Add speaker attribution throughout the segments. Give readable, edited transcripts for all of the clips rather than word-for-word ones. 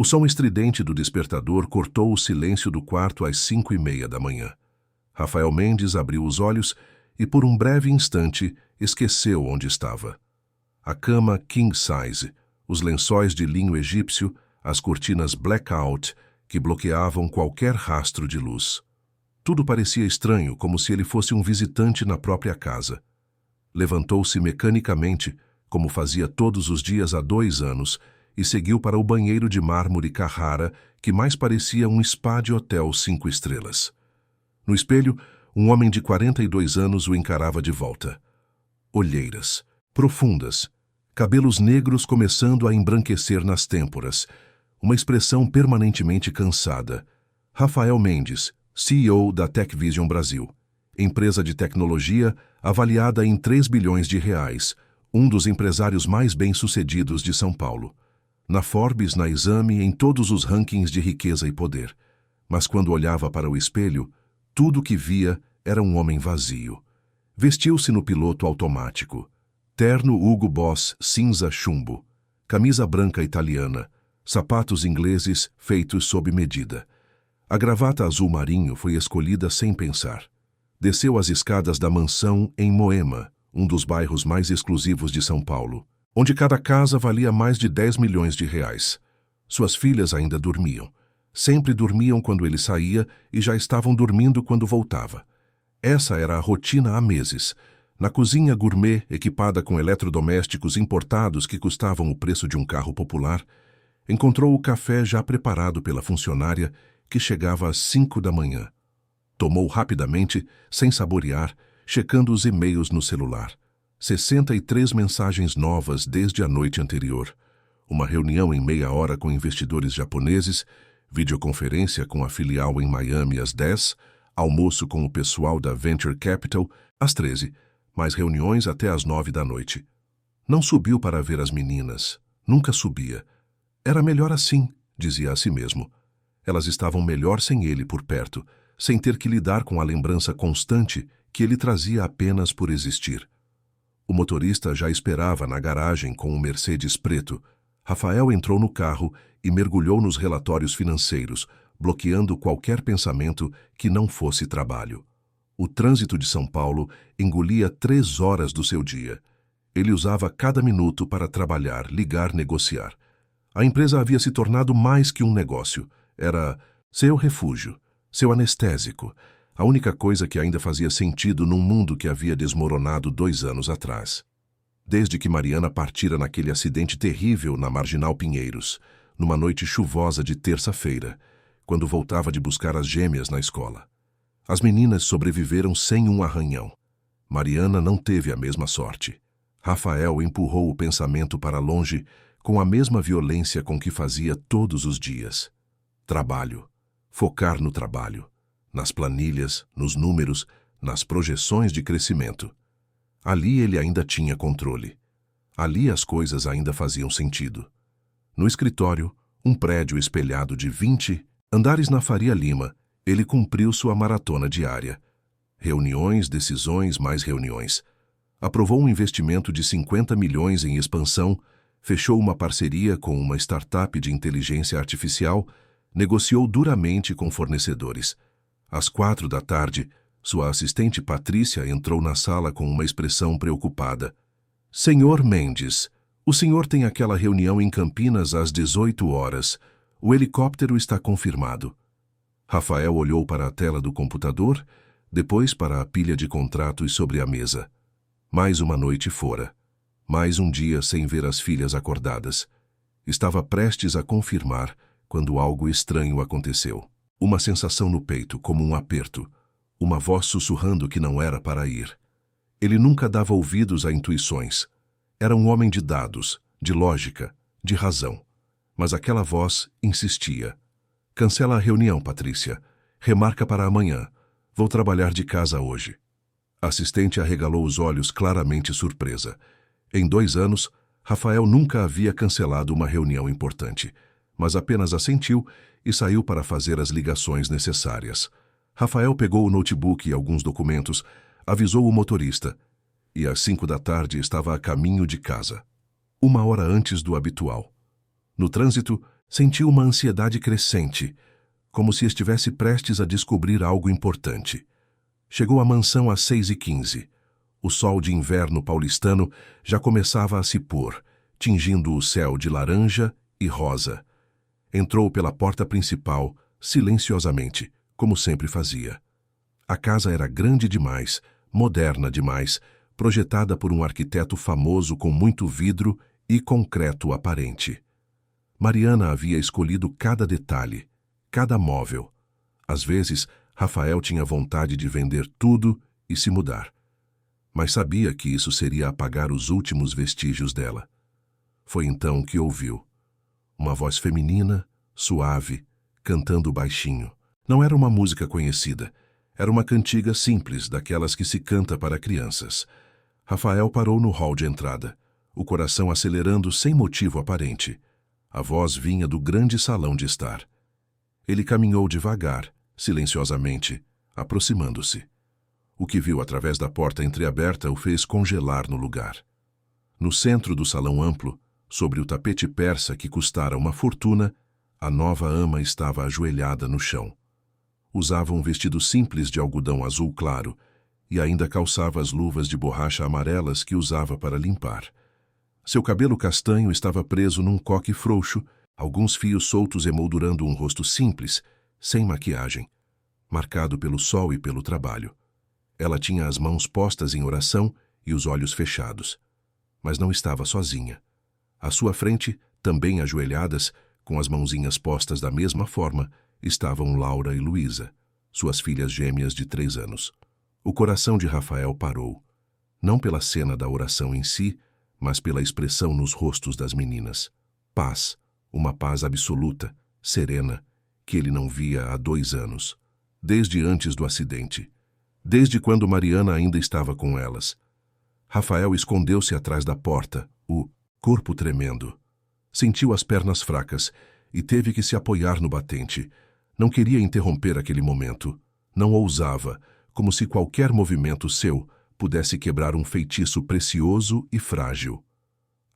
Speaker 1: O som estridente do despertador cortou o silêncio do quarto às 5:30 da manhã. Rafael Mendes abriu os olhos e, por um breve instante, esqueceu onde estava. A cama king size, os lençóis de linho egípcio, as cortinas blackout que bloqueavam qualquer rastro de luz. Tudo parecia estranho, como se ele fosse um visitante na própria casa. Levantou-se mecanicamente, como fazia todos os dias há 2 anos, e seguiu para o banheiro de mármore Carrara, que mais parecia um spa de hotel 5 estrelas. No espelho, um homem de 42 anos o encarava de volta. Olheiras, profundas, cabelos negros começando a embranquecer nas têmporas, uma expressão permanentemente cansada. Rafael Mendes, CEO da TechVision Brasil, empresa de tecnologia avaliada em 3 bilhões de reais, um dos empresários mais bem-sucedidos de São Paulo. Na Forbes, na Exame, em todos os rankings de riqueza e poder. Mas quando olhava para o espelho, tudo o que via era um homem vazio. Vestiu-se no piloto automático. Terno Hugo Boss cinza chumbo, camisa branca italiana, sapatos ingleses feitos sob medida. A gravata azul marinho foi escolhida sem pensar. Desceu as escadas da mansão em Moema, um dos bairros mais exclusivos de São Paulo, onde cada casa valia mais de 10 milhões de reais. Suas filhas ainda dormiam. Sempre dormiam quando ele saía e já estavam dormindo quando voltava. Essa era a rotina há meses. Na cozinha gourmet, equipada com eletrodomésticos importados que custavam o preço de um carro popular, encontrou o café já preparado pela funcionária, que chegava às 5 da manhã. Tomou rapidamente, sem saborear, checando os e-mails no celular. 63 mensagens novas desde a noite anterior. Uma reunião em meia hora com investidores japoneses, videoconferência com a filial em Miami às 10, almoço com o pessoal da Venture Capital às 13, mais reuniões até às 9 da noite. Não subiu para ver as meninas. Nunca subia. Era melhor assim, dizia a si mesmo. Elas estavam melhor sem ele por perto, sem ter que lidar com a lembrança constante que ele trazia apenas por existir. O motorista já esperava na garagem com um Mercedes preto. Rafael entrou no carro e mergulhou nos relatórios financeiros, bloqueando qualquer pensamento que não fosse trabalho. O trânsito de São Paulo engolia 3 horas do seu dia. Ele usava cada minuto para trabalhar, ligar, negociar. A empresa havia se tornado mais que um negócio. Era seu refúgio, seu anestésico, a única coisa que ainda fazia sentido num mundo que havia desmoronado 2 anos atrás. Desde que Mariana partira naquele acidente terrível na Marginal Pinheiros, numa noite chuvosa de terça-feira, quando voltava de buscar as gêmeas na escola. As meninas sobreviveram sem um arranhão. Mariana não teve a mesma sorte. Rafael empurrou o pensamento para longe com a mesma violência com que fazia todos os dias. Trabalho. Focar no trabalho. Nas planilhas, nos números, nas projeções de crescimento. Ali ele ainda tinha controle. Ali as coisas ainda faziam sentido. No escritório, um prédio espelhado de 20 andares na Faria Lima, ele cumpriu sua maratona diária. Reuniões, decisões, mais reuniões. Aprovou um investimento de 50 milhões em expansão, fechou uma parceria com uma startup de inteligência artificial, negociou duramente com fornecedores. Às 4 da tarde, sua assistente Patrícia entrou na sala com uma expressão preocupada. Senhor Mendes, o senhor tem aquela reunião em Campinas às 18 horas. O helicóptero está confirmado. Rafael olhou para a tela do computador, depois para a pilha de contratos sobre a mesa. Mais uma noite fora. Mais um dia sem ver as filhas acordadas. Estava prestes a confirmar quando algo estranho aconteceu. Uma sensação no peito, como um aperto. Uma voz sussurrando que não era para ir. Ele nunca dava ouvidos a intuições. Era um homem de dados, de lógica, de razão. Mas aquela voz insistia. Cancela a reunião, Patrícia. Remarca para amanhã. Vou trabalhar de casa hoje. A assistente arregalou os olhos claramente surpresa. Em 2 anos, Rafael nunca havia cancelado uma reunião importante, mas apenas assentiu e saiu para fazer as ligações necessárias. Rafael pegou o notebook e alguns documentos, avisou o motorista, e às 5 da tarde estava a caminho de casa. 1 hora antes do habitual. No trânsito, Sentiu uma ansiedade crescente, como se estivesse prestes a descobrir algo importante. Chegou à mansão às 6h15. O sol de inverno paulistano já começava a se pôr, tingindo o céu de laranja e rosa. Entrou pela porta principal, silenciosamente, como sempre fazia. A casa era grande demais, moderna demais, projetada por um arquiteto famoso com muito vidro e concreto aparente. Mariana havia escolhido cada detalhe, cada móvel. Às vezes, Rafael tinha vontade de vender tudo e se mudar. Mas sabia que isso seria apagar os últimos vestígios dela. Foi então que ouviu. Uma voz feminina, suave, cantando baixinho. Não era uma música conhecida. Era uma cantiga simples, daquelas que se canta para crianças. Rafael parou no hall de entrada, o coração acelerando sem motivo aparente. A voz vinha do grande salão de estar. Ele caminhou devagar, silenciosamente, aproximando-se. O que viu através da porta entreaberta o fez congelar no lugar. No centro do salão amplo, sobre o tapete persa que custara uma fortuna, a nova ama estava ajoelhada no chão. Usava um vestido simples de algodão azul claro e ainda calçava as luvas de borracha amarelas que usava para limpar. Seu cabelo castanho estava preso num coque frouxo, alguns fios soltos emoldurando um rosto simples, sem maquiagem, marcado pelo sol e pelo trabalho. Ela tinha as mãos postas em oração e os olhos fechados. Mas não estava sozinha. À sua frente, também ajoelhadas, com as mãozinhas postas da mesma forma, estavam Laura e Luísa, suas filhas gêmeas de 3 anos. O coração de Rafael parou, não pela cena da oração em si, mas pela expressão nos rostos das meninas. Paz, uma paz absoluta, serena, que ele não via há 2 anos, desde antes do acidente, desde quando Mariana ainda estava com elas. Rafael escondeu-se atrás da porta, o corpo tremendo. Sentiu as pernas fracas e teve que se apoiar no batente. Não queria interromper aquele momento. Não ousava, como se qualquer movimento seu pudesse quebrar um feitiço precioso e frágil.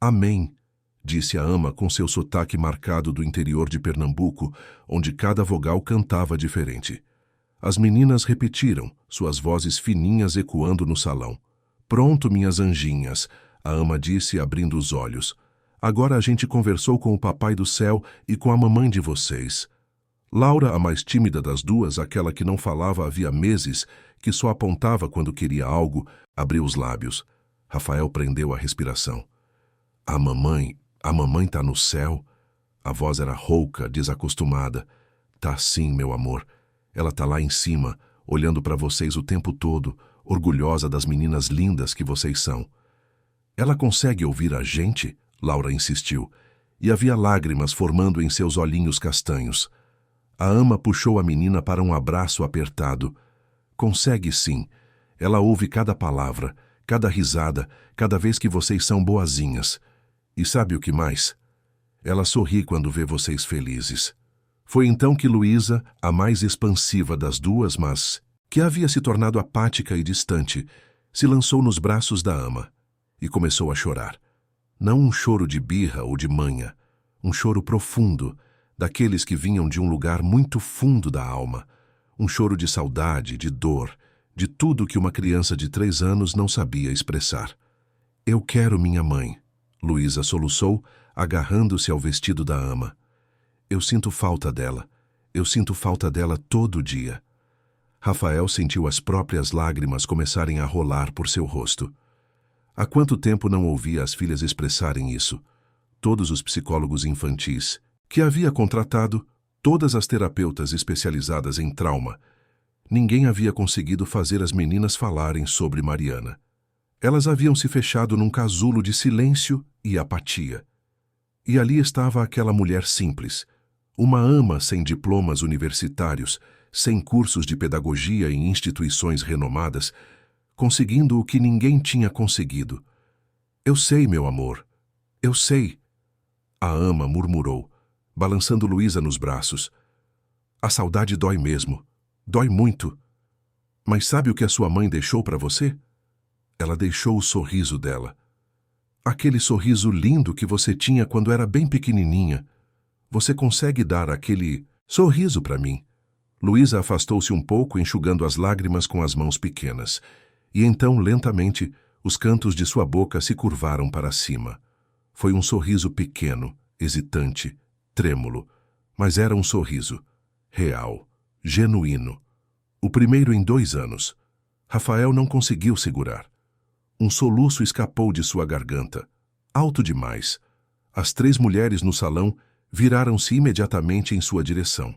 Speaker 1: Amém, disse a ama com seu sotaque marcado do interior de Pernambuco, onde cada vogal cantava diferente. As meninas repetiram, suas vozes fininhas ecoando no salão. Pronto, minhas anjinhas, a ama disse abrindo os olhos. Agora a gente conversou com o papai do céu e com a mamãe de vocês. Laura, a mais tímida das duas, aquela que não falava havia meses, que só apontava quando queria algo, abriu os lábios. Rafael prendeu a respiração. A mamãe tá no céu? A voz era rouca, desacostumada. Tá sim, meu amor. Ela tá lá em cima, olhando para vocês o tempo todo, orgulhosa das meninas lindas que vocês são. Ela consegue ouvir a gente? Laura insistiu, e havia lágrimas formando em seus olhinhos castanhos. A ama puxou a menina para um abraço apertado. Consegue sim. Ela ouve cada palavra, cada risada, cada vez que vocês são boazinhas. E sabe o que mais? Ela sorri quando vê vocês felizes. Foi então que Luísa, a mais expansiva das duas, mas que havia se tornado apática e distante, se lançou nos braços da ama e começou a chorar. Não um choro de birra ou de manha, um choro profundo, daqueles que vinham de um lugar muito fundo da alma, um choro de saudade, de dor, de tudo que uma criança de 3 anos não sabia expressar. Eu quero minha mãe, Luísa soluçou, agarrando-se ao vestido da ama. Eu sinto falta dela todo dia. Rafael sentiu as próprias lágrimas começarem a rolar por seu rosto. Há quanto tempo não ouvia as filhas expressarem isso? Todos os psicólogos infantis que havia contratado, todas as terapeutas especializadas em trauma, ninguém havia conseguido fazer as meninas falarem sobre Mariana. Elas haviam se fechado num casulo de silêncio e apatia. E ali estava aquela mulher simples, uma ama sem diplomas universitários, sem cursos de pedagogia em instituições renomadas, conseguindo o que ninguém tinha conseguido. Eu sei, meu amor, eu sei. A ama murmurou, balançando Luísa nos braços. A saudade dói mesmo, dói muito. Mas sabe o que a sua mãe deixou para você? Ela deixou o sorriso dela. Aquele sorriso lindo que você tinha quando era bem pequenininha. Você consegue dar aquele sorriso para mim? Luísa afastou-se um pouco, enxugando as lágrimas com as mãos pequenas. E então, lentamente, os cantos de sua boca se curvaram para cima. Foi um sorriso pequeno, hesitante, trêmulo, mas era um sorriso real, genuíno. O primeiro em 2 anos. Rafael não conseguiu segurar. Um soluço escapou de sua garganta, alto demais. As 3 mulheres no salão viraram-se imediatamente em sua direção.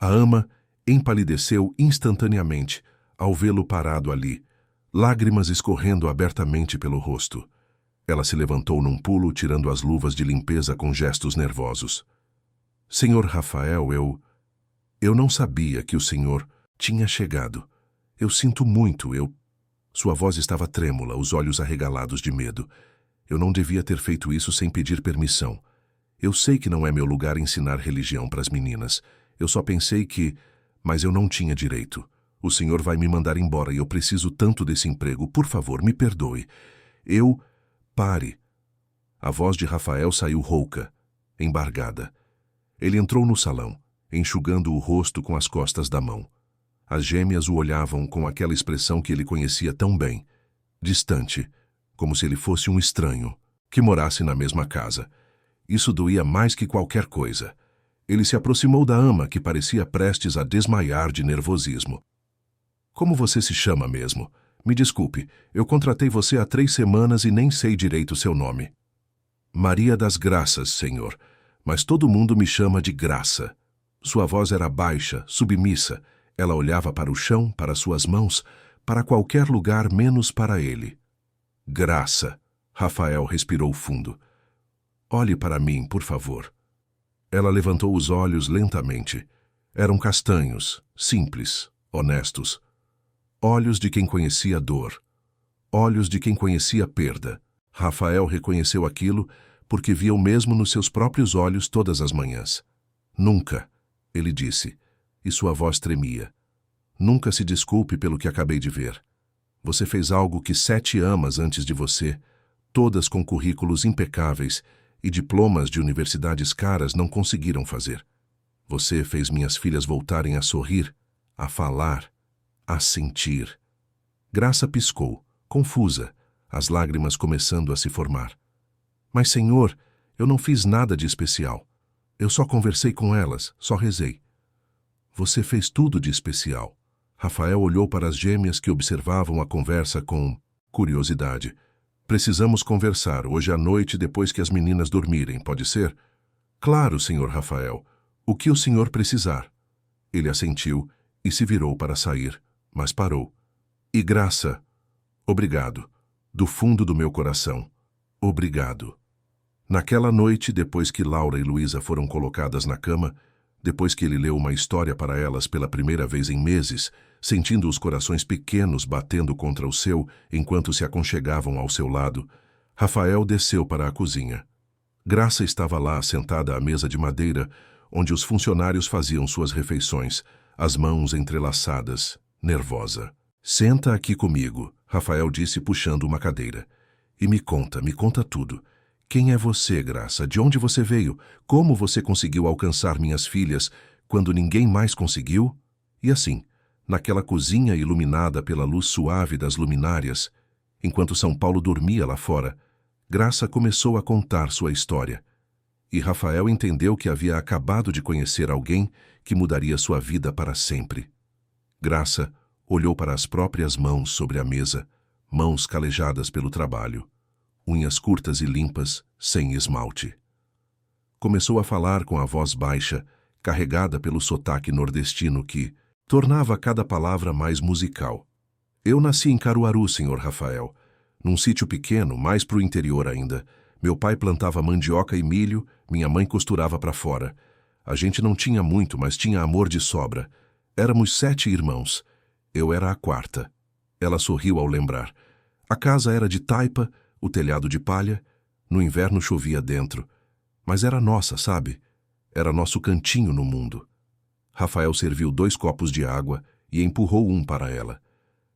Speaker 1: A ama empalideceu instantaneamente ao vê-lo parado ali, lágrimas escorrendo abertamente pelo rosto. Ela se levantou num pulo, tirando as luvas de limpeza com gestos nervosos. Senhor Rafael, eu não sabia que o senhor tinha chegado. Eu sinto muito, Sua voz estava trêmula, os olhos arregalados de medo. Eu não devia ter feito isso sem pedir permissão. Eu sei que não é meu lugar ensinar religião para as meninas. Eu só pensei que... Mas eu não tinha direito. O senhor vai me mandar embora e eu preciso tanto desse emprego. Por favor, me perdoe. Pare. A voz de Rafael saiu rouca, embargada. Ele entrou no salão, enxugando o rosto com as costas da mão. As gêmeas o olhavam com aquela expressão que ele conhecia tão bem, distante, como se ele fosse um estranho, que morasse na mesma casa. Isso doía mais que qualquer coisa. Ele se aproximou da ama, que parecia prestes a desmaiar de nervosismo. Como você se chama mesmo? Me desculpe, eu contratei você há 3 semanas e nem sei direito seu nome. Maria das Graças, senhor, mas todo mundo me chama de Graça. Sua voz era baixa, submissa. Ela olhava para o chão, para suas mãos, para qualquer lugar menos para ele. Graça. Rafael respirou fundo. Olhe para mim, por favor. Ela levantou os olhos lentamente. Eram castanhos, simples, honestos. Olhos de quem conhecia dor. Olhos de quem conhecia perda. Rafael reconheceu aquilo porque via o mesmo nos seus próprios olhos todas as manhãs. Nunca, ele disse, e sua voz tremia. Nunca se desculpe pelo que acabei de ver. Você fez algo que 7 amas antes de você, todas com currículos impecáveis e diplomas de universidades caras, não conseguiram fazer. Você fez minhas filhas voltarem a sorrir, a falar, a sentir. Graça piscou, confusa, as lágrimas começando a se formar. Mas, senhor, eu não fiz nada de especial. Eu só conversei com elas, só rezei. Você fez tudo de especial. Rafael olhou para as gêmeas que observavam a conversa com curiosidade. Precisamos conversar hoje à noite depois que as meninas dormirem, pode ser? Claro, senhor Rafael. O que o senhor precisar? Ele assentiu e se virou para sair, mas parou. E Graça, obrigado. Do fundo do meu coração, obrigado. Naquela noite, depois que Laura e Luísa foram colocadas na cama, depois que ele leu uma história para elas pela primeira vez em meses, sentindo os corações pequenos batendo contra o seu enquanto se aconchegavam ao seu lado, Rafael desceu para a cozinha. Graça estava lá, sentada à mesa de madeira, onde os funcionários faziam suas refeições, as mãos entrelaçadas, nervosa. Senta aqui comigo, Rafael disse, puxando uma cadeira. E me conta tudo. Quem é você, Graça? De onde você veio? Como você conseguiu alcançar minhas filhas quando ninguém mais conseguiu? E assim, naquela cozinha iluminada pela luz suave das luminárias, enquanto São Paulo dormia lá fora, Graça começou a contar sua história. E Rafael entendeu que havia acabado de conhecer alguém que mudaria sua vida para sempre. Graça olhou para as próprias mãos sobre a mesa, mãos calejadas pelo trabalho, unhas curtas e limpas, sem esmalte. Começou a falar com a voz baixa, carregada pelo sotaque nordestino que tornava cada palavra mais musical. Eu nasci em Caruaru, senhor Rafael, num sítio pequeno, mais para o interior ainda. Meu pai plantava mandioca e milho, minha mãe costurava para fora. A gente não tinha muito, mas tinha amor de sobra. Éramos 7 irmãos. Eu era a 4ª. Ela sorriu ao lembrar. A casa era de taipa, o telhado de palha. No inverno chovia dentro. Mas era nossa, sabe? Era nosso cantinho no mundo. Rafael serviu 2 copos de água e empurrou um para ela.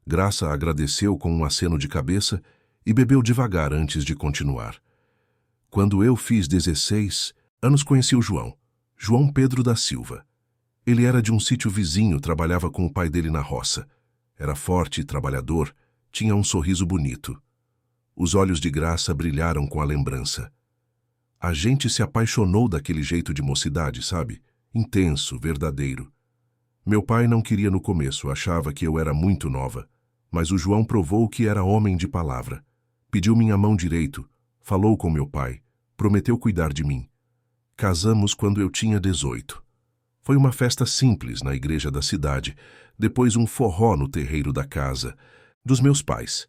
Speaker 1: Graça agradeceu com um aceno de cabeça e bebeu devagar antes de continuar. Quando eu fiz 16 anos, conheci o João. João Pedro da Silva. Ele era de um sítio vizinho, trabalhava com o pai dele na roça. Era forte e trabalhador, tinha um sorriso bonito. Os olhos de Graça brilharam com a lembrança. A gente se apaixonou daquele jeito de mocidade, sabe? Intenso, verdadeiro. Meu pai não queria no começo, achava que eu era muito nova. Mas o João provou que era homem de palavra. Pediu minha mão direito, falou com meu pai, prometeu cuidar de mim. Casamos quando eu tinha 18. Foi uma festa simples na igreja da cidade, depois um forró no terreiro da casa, dos meus pais.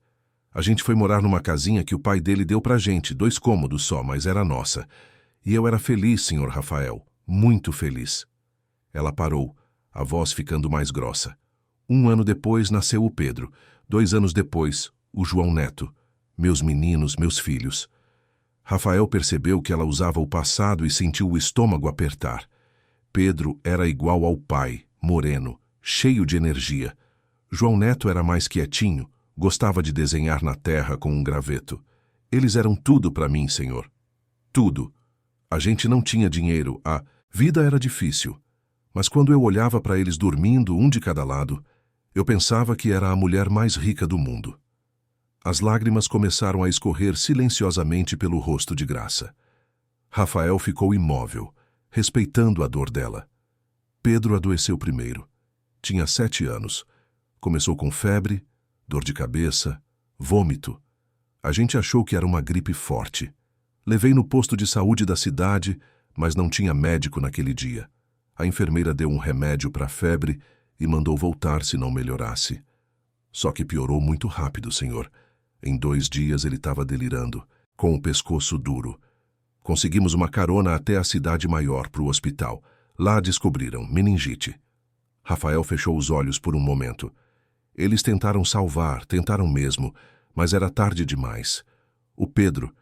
Speaker 1: A gente foi morar numa casinha que o pai dele deu pra gente, 2 cômodos só, mas era nossa. E eu era feliz, senhor Rafael, muito feliz. Ela parou, a voz ficando mais grossa. 1 ano depois nasceu o Pedro, 2 anos depois, o João Neto. Meus meninos, meus filhos. Rafael percebeu que ela usava o passado e sentiu o estômago apertar. Pedro era igual ao pai, moreno, cheio de energia. João Neto era mais quietinho, gostava de desenhar na terra com um graveto. Eles eram tudo para mim, senhor. Tudo. A gente não tinha dinheiro, a vida era difícil. Mas quando eu olhava para eles dormindo, um de cada lado, eu pensava que era a mulher mais rica do mundo. As lágrimas começaram a escorrer silenciosamente pelo rosto de Graça. Rafael ficou imóvel, respeitando a dor dela. Pedro adoeceu primeiro. Tinha 7 anos. Começou com febre, dor de cabeça, vômito. A gente achou que era uma gripe forte. Levei no posto de saúde da cidade, mas não tinha médico naquele dia. A enfermeira deu um remédio para a febre e mandou voltar se não melhorasse. Só que piorou muito rápido, senhor. Em 2 dias ele estava delirando, com o pescoço duro. Conseguimos uma carona até a cidade maior, para o hospital. Lá descobriram meningite. Rafael fechou os olhos por um momento. Eles tentaram salvar, tentaram mesmo, mas era tarde demais. O Pedro,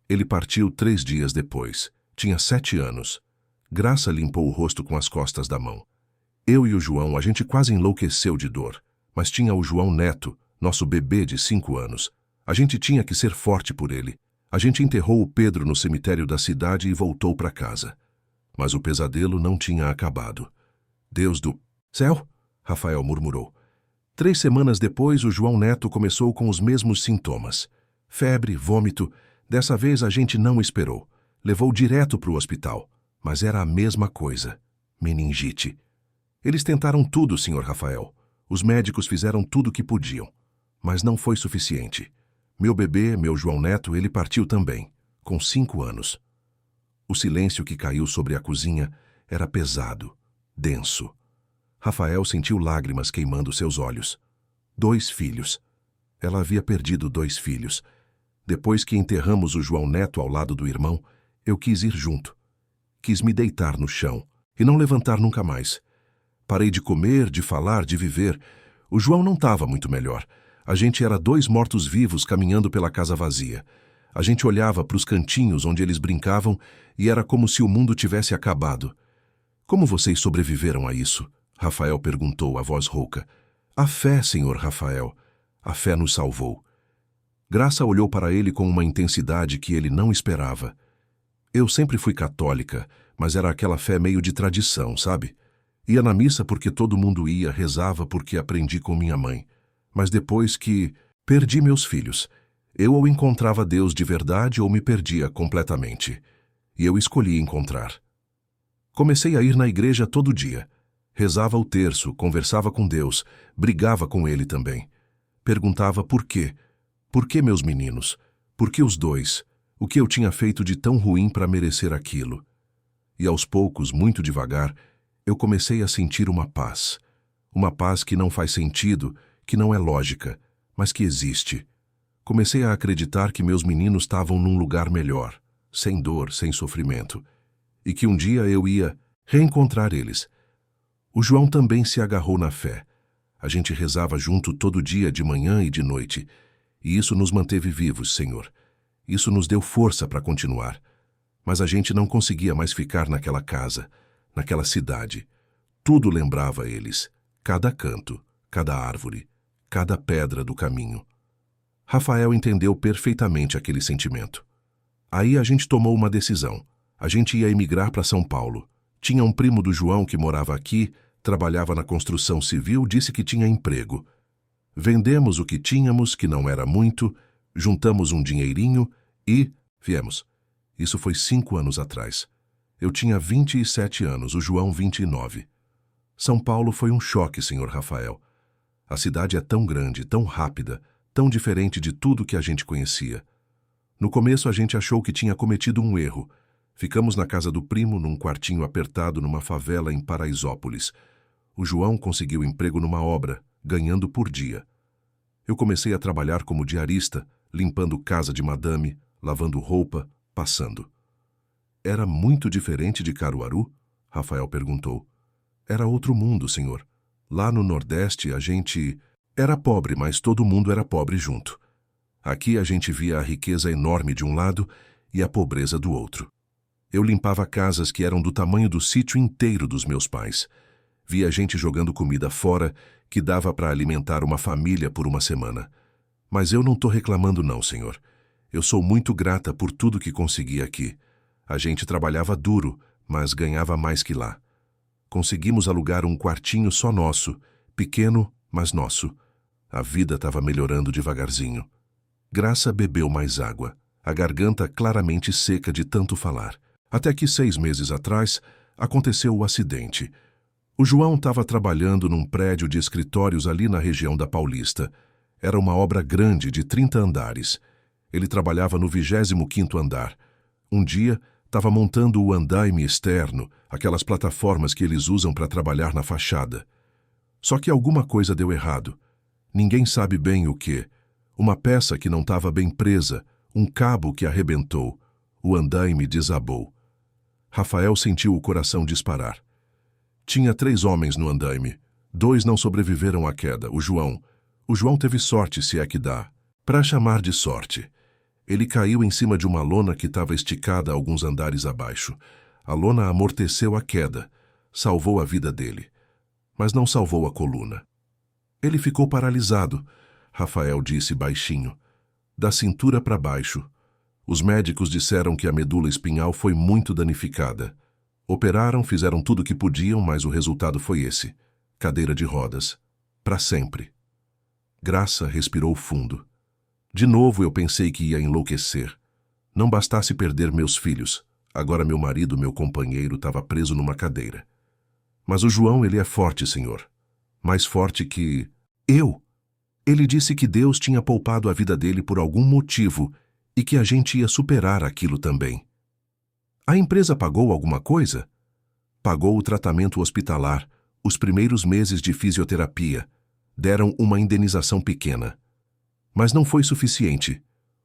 Speaker 1: ele partiu 3 dias depois. Tinha 7 anos. Graça limpou o rosto com as costas da mão. Eu e o João, a gente quase enlouqueceu de dor. Mas tinha o João Neto, nosso bebê de 5 anos. A gente tinha que ser forte por ele. A gente enterrou o Pedro no cemitério da cidade e voltou para casa. Mas o pesadelo não tinha acabado. Deus do céu, Rafael murmurou. 3 semanas depois, o João Neto começou com os mesmos sintomas. Febre, vômito. Dessa vez a gente não esperou. Levou direto para o hospital. Mas era a mesma coisa. Meningite. Eles tentaram tudo, senhor Rafael. Os médicos fizeram tudo o que podiam. Mas não foi suficiente. Meu bebê, meu João Neto, ele partiu também, com 5 anos. O silêncio que caiu sobre a cozinha era pesado, denso. Rafael sentiu lágrimas queimando seus olhos. 2 filhos. Ela havia perdido 2 filhos. Depois que enterramos o João Neto ao lado do irmão, eu quis ir junto. Quis me deitar no chão e não levantar nunca mais. Parei de comer, de falar, de viver. O João não estava muito melhor. A gente era 2 mortos-vivos caminhando pela casa vazia. A gente olhava para os cantinhos onde eles brincavam e era como se o mundo tivesse acabado. Como vocês sobreviveram a isso? Rafael perguntou, a voz rouca. A fé, senhor Rafael. A fé nos salvou. Graça olhou para ele com uma intensidade que ele não esperava. Eu sempre fui católica, mas era aquela fé meio de tradição, sabe? Ia na missa porque todo mundo ia, rezava porque aprendi com minha mãe. Mas depois que perdi meus filhos, eu ou encontrava Deus de verdade ou me perdia completamente. E eu escolhi encontrar. Comecei a ir na igreja todo dia. Rezava o terço, conversava com Deus, brigava com Ele também. Perguntava por quê? Por que meus meninos? Por que os 2? O que eu tinha feito de tão ruim para merecer aquilo? E aos poucos, muito devagar, eu comecei a sentir uma paz. Uma paz que não faz sentido, que não é lógica, mas que existe. Comecei a acreditar que meus meninos estavam num lugar melhor, sem dor, sem sofrimento, e que um dia eu ia reencontrar eles. O João também se agarrou na fé. A gente rezava junto todo dia, de manhã e de noite, e isso nos manteve vivos, Senhor. Isso nos deu força para continuar. Mas a gente não conseguia mais ficar naquela casa, naquela cidade. Tudo lembrava eles, cada canto, cada árvore, cada pedra do caminho. Rafael entendeu perfeitamente aquele sentimento. Aí a gente tomou uma decisão. A gente ia emigrar para São Paulo. Tinha um primo do João que morava aqui, trabalhava na construção civil, disse que tinha emprego. Vendemos o que tínhamos, que não era muito, juntamos um dinheirinho e viemos. Isso foi 5 anos atrás. Eu tinha 27 anos, o João 29. São Paulo foi um choque, Sr. Rafael. A cidade é tão grande, tão rápida, tão diferente de tudo que a gente conhecia. No começo a gente achou que tinha cometido um erro. Ficamos na casa do primo, num quartinho apertado numa favela em Paraisópolis. O João conseguiu emprego numa obra, ganhando por dia. Eu comecei a trabalhar como diarista, limpando casa de madame, lavando roupa, passando. Era muito diferente de Caruaru? Rafael perguntou. Era outro mundo, senhor. Lá no Nordeste a gente era pobre, mas todo mundo era pobre junto. Aqui a gente via a riqueza enorme de um lado e a pobreza do outro. Eu limpava casas que eram do tamanho do sítio inteiro dos meus pais. Via gente jogando comida fora que dava para alimentar uma família por uma semana. Mas eu não estou reclamando não, senhor. Eu sou muito grata por tudo que consegui aqui. A gente trabalhava duro, mas ganhava mais que lá. Conseguimos alugar um quartinho só nosso, pequeno, mas nosso. A vida estava melhorando devagarzinho. Graça bebeu mais água, a garganta claramente seca de tanto falar. Até que 6 meses atrás, aconteceu o acidente. O João estava trabalhando num prédio de escritórios ali na região da Paulista. Era uma obra grande de 30 andares. Ele trabalhava no 25º andar. Um dia, estava montando o andaime externo, aquelas plataformas que eles usam para trabalhar na fachada. Só que alguma coisa deu errado. Ninguém sabe bem o quê. Uma peça que não estava bem presa, um cabo que arrebentou. O andaime desabou. Rafael sentiu o coração disparar. Tinha 3 homens no andaime. 2 não sobreviveram à queda, o João. O João teve sorte, se é que dá. Para chamar de sorte. Ele caiu em cima de uma lona que estava esticada alguns andares abaixo. A lona amorteceu a queda, salvou a vida dele. Mas não salvou a coluna. Ele ficou paralisado, Rafael disse baixinho. Da cintura para baixo. Os médicos disseram que a medula espinhal foi muito danificada. Operaram, fizeram tudo o que podiam, mas o resultado foi esse. Cadeira de rodas. Para sempre. Graça respirou fundo. De novo eu pensei que ia enlouquecer. Não bastasse perder meus filhos. Agora meu marido, meu companheiro, estava preso numa cadeira. Mas o João, ele é forte, senhor. Mais forte que eu. Ele disse que Deus tinha poupado a vida dele por algum motivo e que a gente ia superar aquilo também. A empresa pagou alguma coisa? Pagou o tratamento hospitalar, os primeiros meses de fisioterapia. Deram uma indenização pequena. Mas não foi suficiente.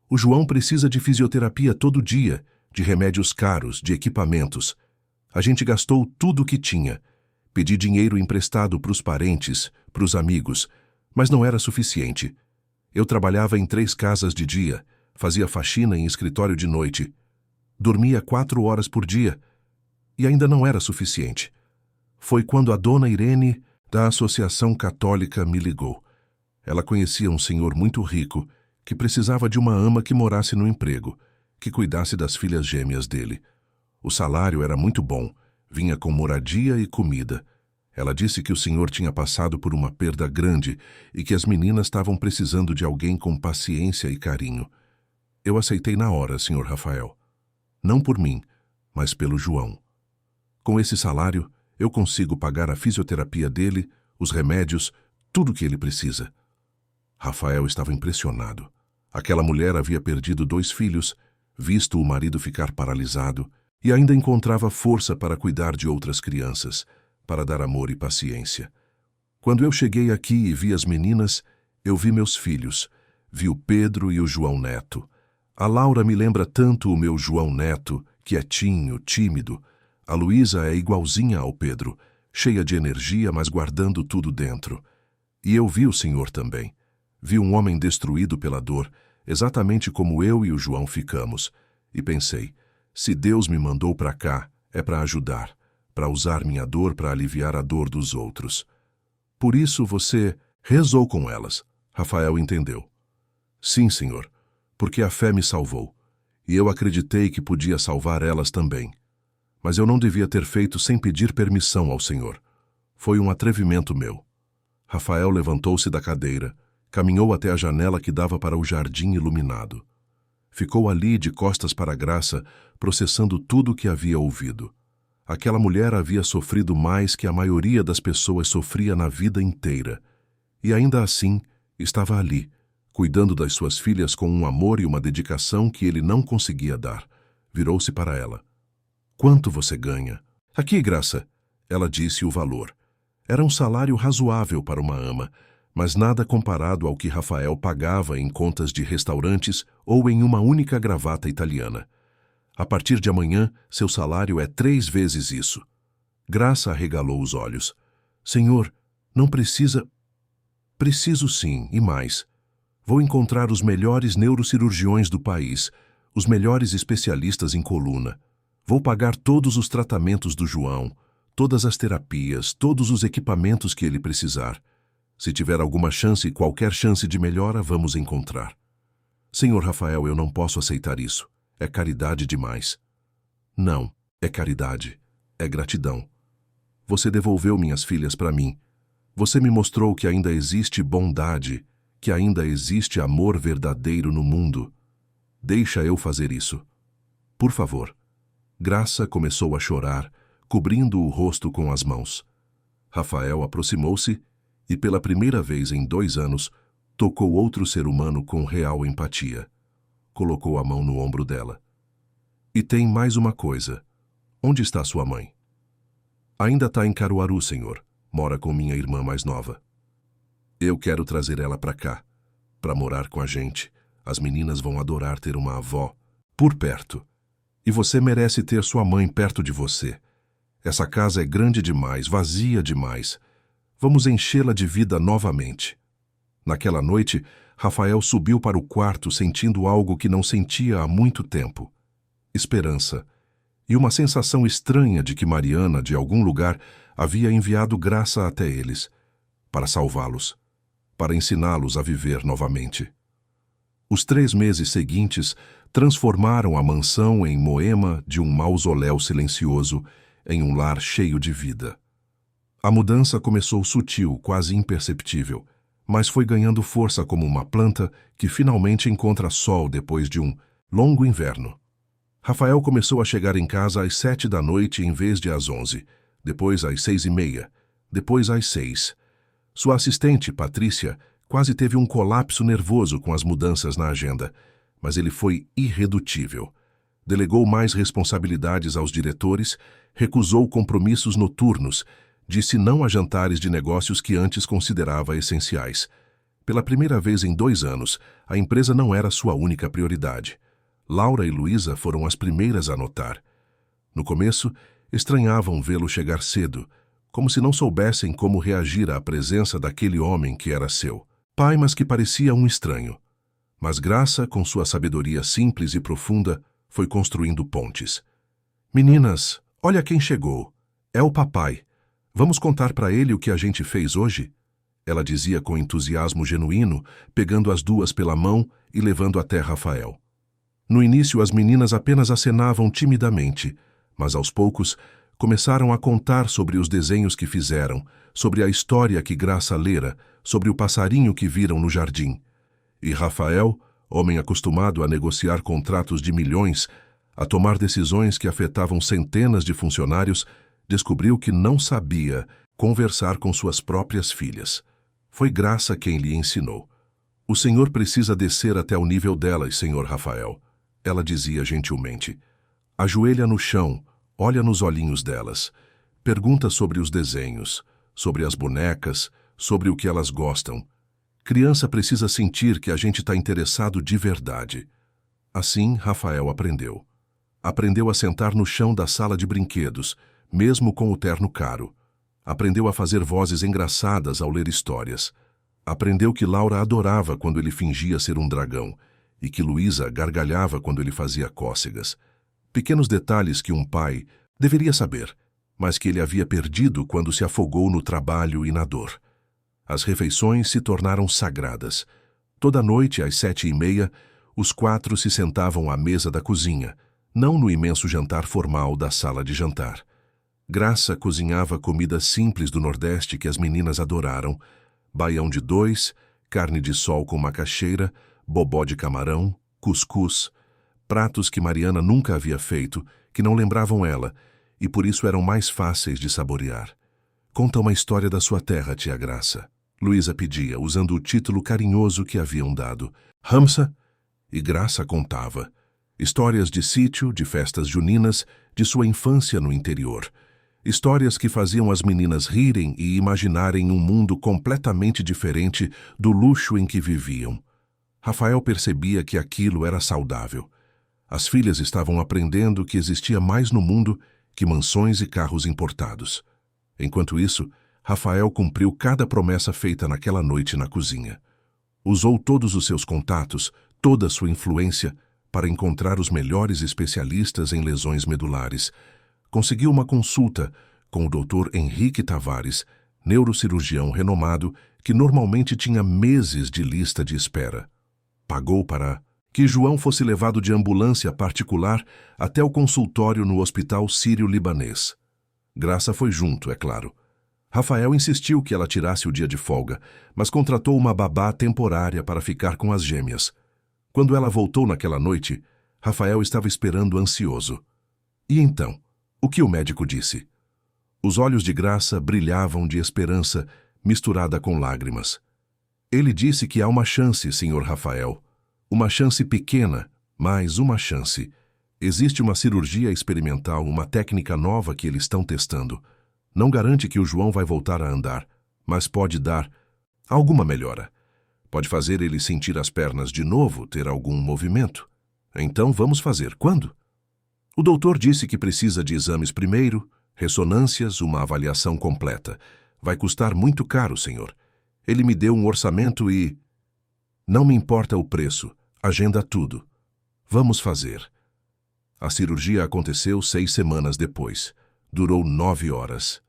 Speaker 1: O João precisa de fisioterapia todo dia, de remédios caros, de equipamentos. A gente gastou tudo o que tinha. Pedi dinheiro emprestado para os parentes, para os amigos, mas não era suficiente. Eu trabalhava em 3 casas de dia, fazia faxina em escritório de noite. Dormia 4 horas por dia. E ainda não era suficiente. Foi quando a dona Irene, da Associação Católica, me ligou. Ela conhecia um senhor muito rico, que precisava de uma ama que morasse no emprego, que cuidasse das filhas gêmeas dele. O salário era muito bom, vinha com moradia e comida. Ela disse que o senhor tinha passado por uma perda grande e que as meninas estavam precisando de alguém com paciência e carinho. Eu aceitei na hora, senhor Rafael. Não por mim, mas pelo João. Com esse salário, eu consigo pagar a fisioterapia dele, os remédios, tudo o que ele precisa. Rafael estava impressionado. Aquela mulher havia perdido 2 filhos, visto o marido ficar paralisado e ainda encontrava força para cuidar de outras crianças, para dar amor e paciência. Quando eu cheguei aqui e vi as meninas, eu vi meus filhos, vi o Pedro e o João Neto. A Laura me lembra tanto o meu João Neto, quietinho, tímido. A Luísa é igualzinha ao Pedro, cheia de energia, mas guardando tudo dentro. E eu vi o senhor também. Vi um homem destruído pela dor, exatamente como eu e o João ficamos. E pensei, se Deus me mandou para cá, é para ajudar, para usar minha dor para aliviar a dor dos outros. Por isso você rezou com elas. Rafael entendeu. Sim, senhor, porque a fé me salvou, e eu acreditei que podia salvar elas também. Mas eu não devia ter feito sem pedir permissão ao Senhor. Foi um atrevimento meu. Rafael levantou-se da cadeira, caminhou até a janela que dava para o jardim iluminado. Ficou ali de costas para Graça, processando tudo o que havia ouvido. Aquela mulher havia sofrido mais que a maioria das pessoas sofria na vida inteira. E ainda assim, estava ali, cuidando das suas filhas com um amor e uma dedicação que ele não conseguia dar. Virou-se para ela. Quanto você ganha? Aqui, Graça. Ela disse o valor. Era um salário razoável para uma ama, mas nada comparado ao que Rafael pagava em contas de restaurantes ou em uma única gravata italiana. A partir de amanhã, seu salário é 3 vezes isso. Graça arregalou os olhos. Senhor, não precisa... Preciso sim, e mais. Vou encontrar os melhores neurocirurgiões do país, os melhores especialistas em coluna. Vou pagar todos os tratamentos do João, todas as terapias, todos os equipamentos que ele precisar. Se tiver alguma chance, qualquer chance de melhora, vamos encontrar. Senhor Rafael, eu não posso aceitar isso. É caridade demais. Não, é caridade. É gratidão. Você devolveu minhas filhas para mim. Você me mostrou que ainda existe bondade, que ainda existe amor verdadeiro no mundo. Deixa eu fazer isso. Por favor. Graça começou a chorar, cobrindo o rosto com as mãos. Rafael aproximou-se e, pela primeira vez em 2 anos, tocou outro ser humano com real empatia. Colocou a mão no ombro dela. E tem mais uma coisa. Onde está sua mãe? Ainda está em Caruaru, senhor. Mora com minha irmã mais nova. Eu quero trazer ela para cá, para morar com a gente. As meninas vão adorar ter uma avó por perto. E você merece ter sua mãe perto de você. Essa casa é grande demais, vazia demais. Vamos enchê-la de vida novamente. Naquela noite, Rafael subiu para o quarto sentindo algo que não sentia há muito tempo. Esperança. E uma sensação estranha de que Mariana, de algum lugar, havia enviado Graça até eles, para salvá-los, para ensiná-los a viver novamente. Os 3 meses seguintes transformaram a mansão em Moema de um mausoléu silencioso em um lar cheio de vida. A mudança começou sutil, quase imperceptível, mas foi ganhando força como uma planta que finalmente encontra sol depois de um longo inverno. Rafael começou a chegar em casa às 7 da noite em vez de às 11, depois às 6:30, depois às 6. Sua assistente, Patrícia, quase teve um colapso nervoso com as mudanças na agenda, mas ele foi irredutível. Delegou mais responsabilidades aos diretores, recusou compromissos noturnos, disse não a jantares de negócios que antes considerava essenciais. Pela primeira vez em 2 anos, a empresa não era sua única prioridade. Laura e Luísa foram as primeiras a notar. No começo, estranhavam vê-lo chegar cedo, como se não soubessem como reagir à presença daquele homem que era seu pai, mas que parecia um estranho. Mas Graça, com sua sabedoria simples e profunda, foi construindo pontes. Meninas, olha quem chegou. É o papai. Vamos contar para ele o que a gente fez hoje? Ela dizia com entusiasmo genuíno, pegando as duas pela mão e levando até Rafael. No início, as meninas apenas acenavam timidamente, mas aos poucos começaram a contar sobre os desenhos que fizeram, sobre a história que Graça lera, sobre o passarinho que viram no jardim. E Rafael, homem acostumado a negociar contratos de milhões, a tomar decisões que afetavam centenas de funcionários, descobriu que não sabia conversar com suas próprias filhas. Foi Graça quem lhe ensinou. O senhor precisa descer até o nível delas, senhor Rafael. Ela dizia gentilmente. Ajoelha no chão, olha nos olhinhos delas. Pergunta sobre os desenhos, sobre as bonecas, sobre o que elas gostam. Criança precisa sentir que a gente está interessado de verdade. Assim, Rafael aprendeu. Aprendeu a sentar no chão da sala de brinquedos, mesmo com o terno caro. Aprendeu a fazer vozes engraçadas ao ler histórias. Aprendeu que Laura adorava quando ele fingia ser um dragão e que Luísa gargalhava quando ele fazia cócegas. Pequenos detalhes que um pai deveria saber, mas que ele havia perdido quando se afogou no trabalho e na dor. As refeições se tornaram sagradas. Toda noite, às 7:30, os 4 se sentavam à mesa da cozinha, não no imenso jantar formal da sala de jantar. Graça cozinhava comida simples do Nordeste que as meninas adoraram: baião de dois, carne de sol com macaxeira, bobó de camarão, cuscuz, pratos que Mariana nunca havia feito, que não lembravam ela, e por isso eram mais fáceis de saborear. Conta uma história da sua terra, tia Graça. Luísa pedia, usando o título carinhoso que haviam dado. Hamsa? E Graça contava. Histórias de sítio, de festas juninas, de sua infância no interior. Histórias que faziam as meninas rirem e imaginarem um mundo completamente diferente do luxo em que viviam. Rafael percebia que aquilo era saudável. As filhas estavam aprendendo que existia mais no mundo que mansões e carros importados. Enquanto isso, Rafael cumpriu cada promessa feita naquela noite na cozinha. Usou todos os seus contatos, toda a sua influência, para encontrar os melhores especialistas em lesões medulares. Conseguiu uma consulta com o Dr. Henrique Tavares, neurocirurgião renomado, que normalmente tinha meses de lista de espera. Pagou para que João fosse levado de ambulância particular até o consultório no Hospital Sírio-Libanês. Graça foi junto, é claro. Rafael insistiu que ela tirasse o dia de folga, mas contratou uma babá temporária para ficar com as gêmeas. Quando ela voltou naquela noite, Rafael estava esperando ansioso. E então, o que o médico disse? Os olhos de Graça brilhavam de esperança, misturada com lágrimas. Ele disse que há uma chance, Sr. Rafael. Uma chance pequena, mas uma chance. Existe uma cirurgia experimental, uma técnica nova que eles estão testando. Não garante que o João vai voltar a andar, mas pode dar alguma melhora. Pode fazer ele sentir as pernas de novo, ter algum movimento. Então vamos fazer. Quando? O doutor disse que precisa de exames primeiro, ressonâncias, uma avaliação completa. Vai custar muito caro, senhor. Ele me deu um orçamento e... Não me importa o preço. Agenda tudo. Vamos fazer. A cirurgia aconteceu 6 semanas depois. Durou 9 horas.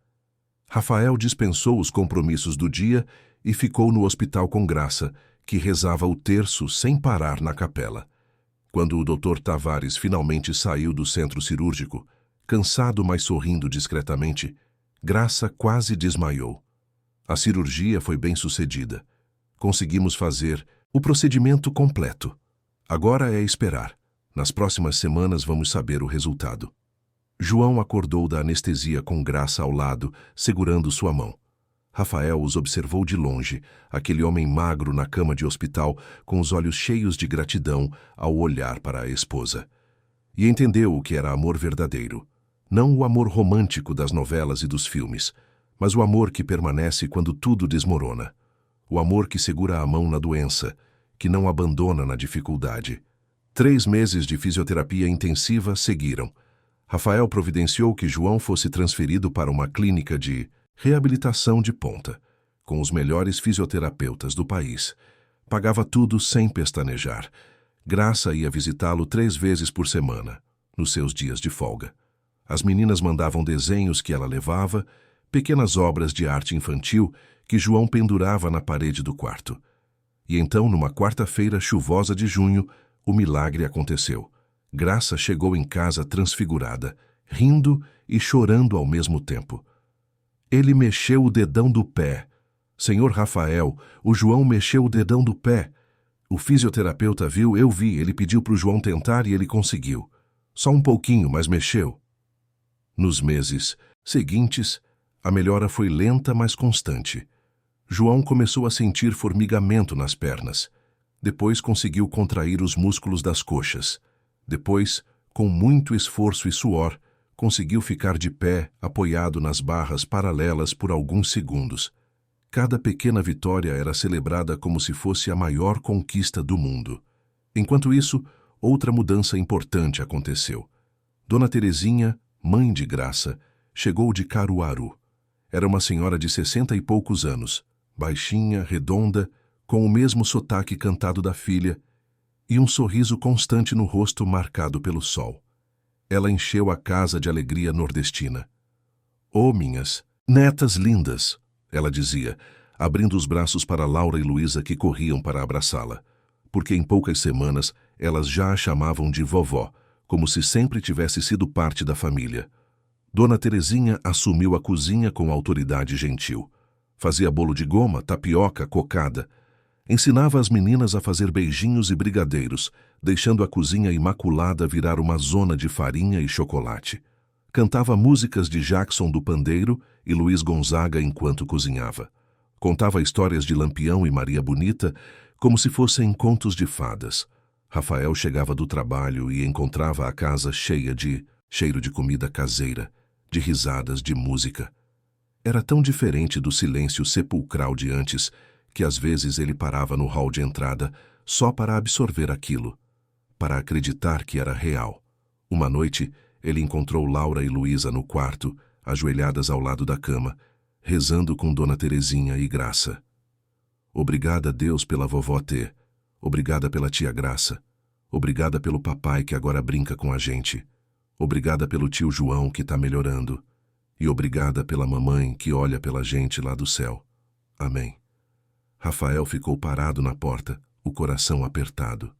Speaker 1: Rafael dispensou os compromissos do dia e ficou no hospital com Graça, que rezava o terço sem parar na capela. Quando o Dr. Tavares finalmente saiu do centro cirúrgico, cansado mas sorrindo discretamente, Graça quase desmaiou. A cirurgia foi bem sucedida. Conseguimos fazer o procedimento completo. Agora é esperar. Nas próximas semanas vamos saber o resultado. João acordou da anestesia com Graça ao lado, segurando sua mão. Rafael os observou de longe, aquele homem magro na cama de hospital, com os olhos cheios de gratidão ao olhar para a esposa. E entendeu o que era amor verdadeiro. Não o amor romântico das novelas e dos filmes, mas o amor que permanece quando tudo desmorona. O amor que segura a mão na doença, que não abandona na dificuldade. 3 meses de fisioterapia intensiva seguiram. Rafael providenciou que João fosse transferido para uma clínica de reabilitação de ponta, com os melhores fisioterapeutas do país. Pagava tudo sem pestanejar. Graça ia visitá-lo 3 vezes por semana, nos seus dias de folga. As meninas mandavam desenhos que ela levava, pequenas obras de arte infantil que João pendurava na parede do quarto. E então, numa quarta-feira chuvosa de junho, o milagre aconteceu. Graça chegou em casa transfigurada, rindo e chorando ao mesmo tempo. Ele mexeu o dedão do pé. Senhor Rafael, o João mexeu o dedão do pé. O fisioterapeuta viu, eu vi, ele pediu para o João tentar e ele conseguiu. Só um pouquinho, mas mexeu. Nos meses seguintes, a melhora foi lenta, mas constante. João começou a sentir formigamento nas pernas. Depois conseguiu contrair os músculos das coxas. Depois, com muito esforço e suor, conseguiu ficar de pé, apoiado nas barras paralelas por alguns segundos. Cada pequena vitória era celebrada como se fosse a maior conquista do mundo. Enquanto isso, outra mudança importante aconteceu. Dona Terezinha, mãe de Graça, chegou de Caruaru. Era uma senhora de 60 e poucos anos, baixinha, redonda, com o mesmo sotaque cantado da filha e um sorriso constante no rosto marcado pelo sol. Ela encheu a casa de alegria nordestina. "Oh, minhas netas lindas!" ela dizia, abrindo os braços para Laura e Luísa que corriam para abraçá-la, porque em poucas semanas elas já a chamavam de vovó, como se sempre tivesse sido parte da família. Dona Terezinha assumiu a cozinha com autoridade gentil. Fazia bolo de goma, tapioca, cocada. Ensinava as meninas a fazer beijinhos e brigadeiros, deixando a cozinha imaculada virar uma zona de farinha e chocolate. Cantava músicas de Jackson do Pandeiro e Luiz Gonzaga enquanto cozinhava. Contava histórias de Lampião e Maria Bonita como se fossem contos de fadas. Rafael chegava do trabalho e encontrava a casa cheia de cheiro de comida caseira, de risadas, de música. Era tão diferente do silêncio sepulcral de antes que às vezes ele parava no hall de entrada só para absorver aquilo, para acreditar que era real. Uma noite, ele encontrou Laura e Luísa no quarto, ajoelhadas ao lado da cama, rezando com Dona Terezinha e Graça. Obrigada, Deus, pela vovó T. Obrigada pela tia Graça. Obrigada pelo papai que agora brinca com a gente. Obrigada pelo tio João que está melhorando. E obrigada pela mamãe que olha pela gente lá do céu. Amém. Rafael ficou parado na porta, o coração apertado.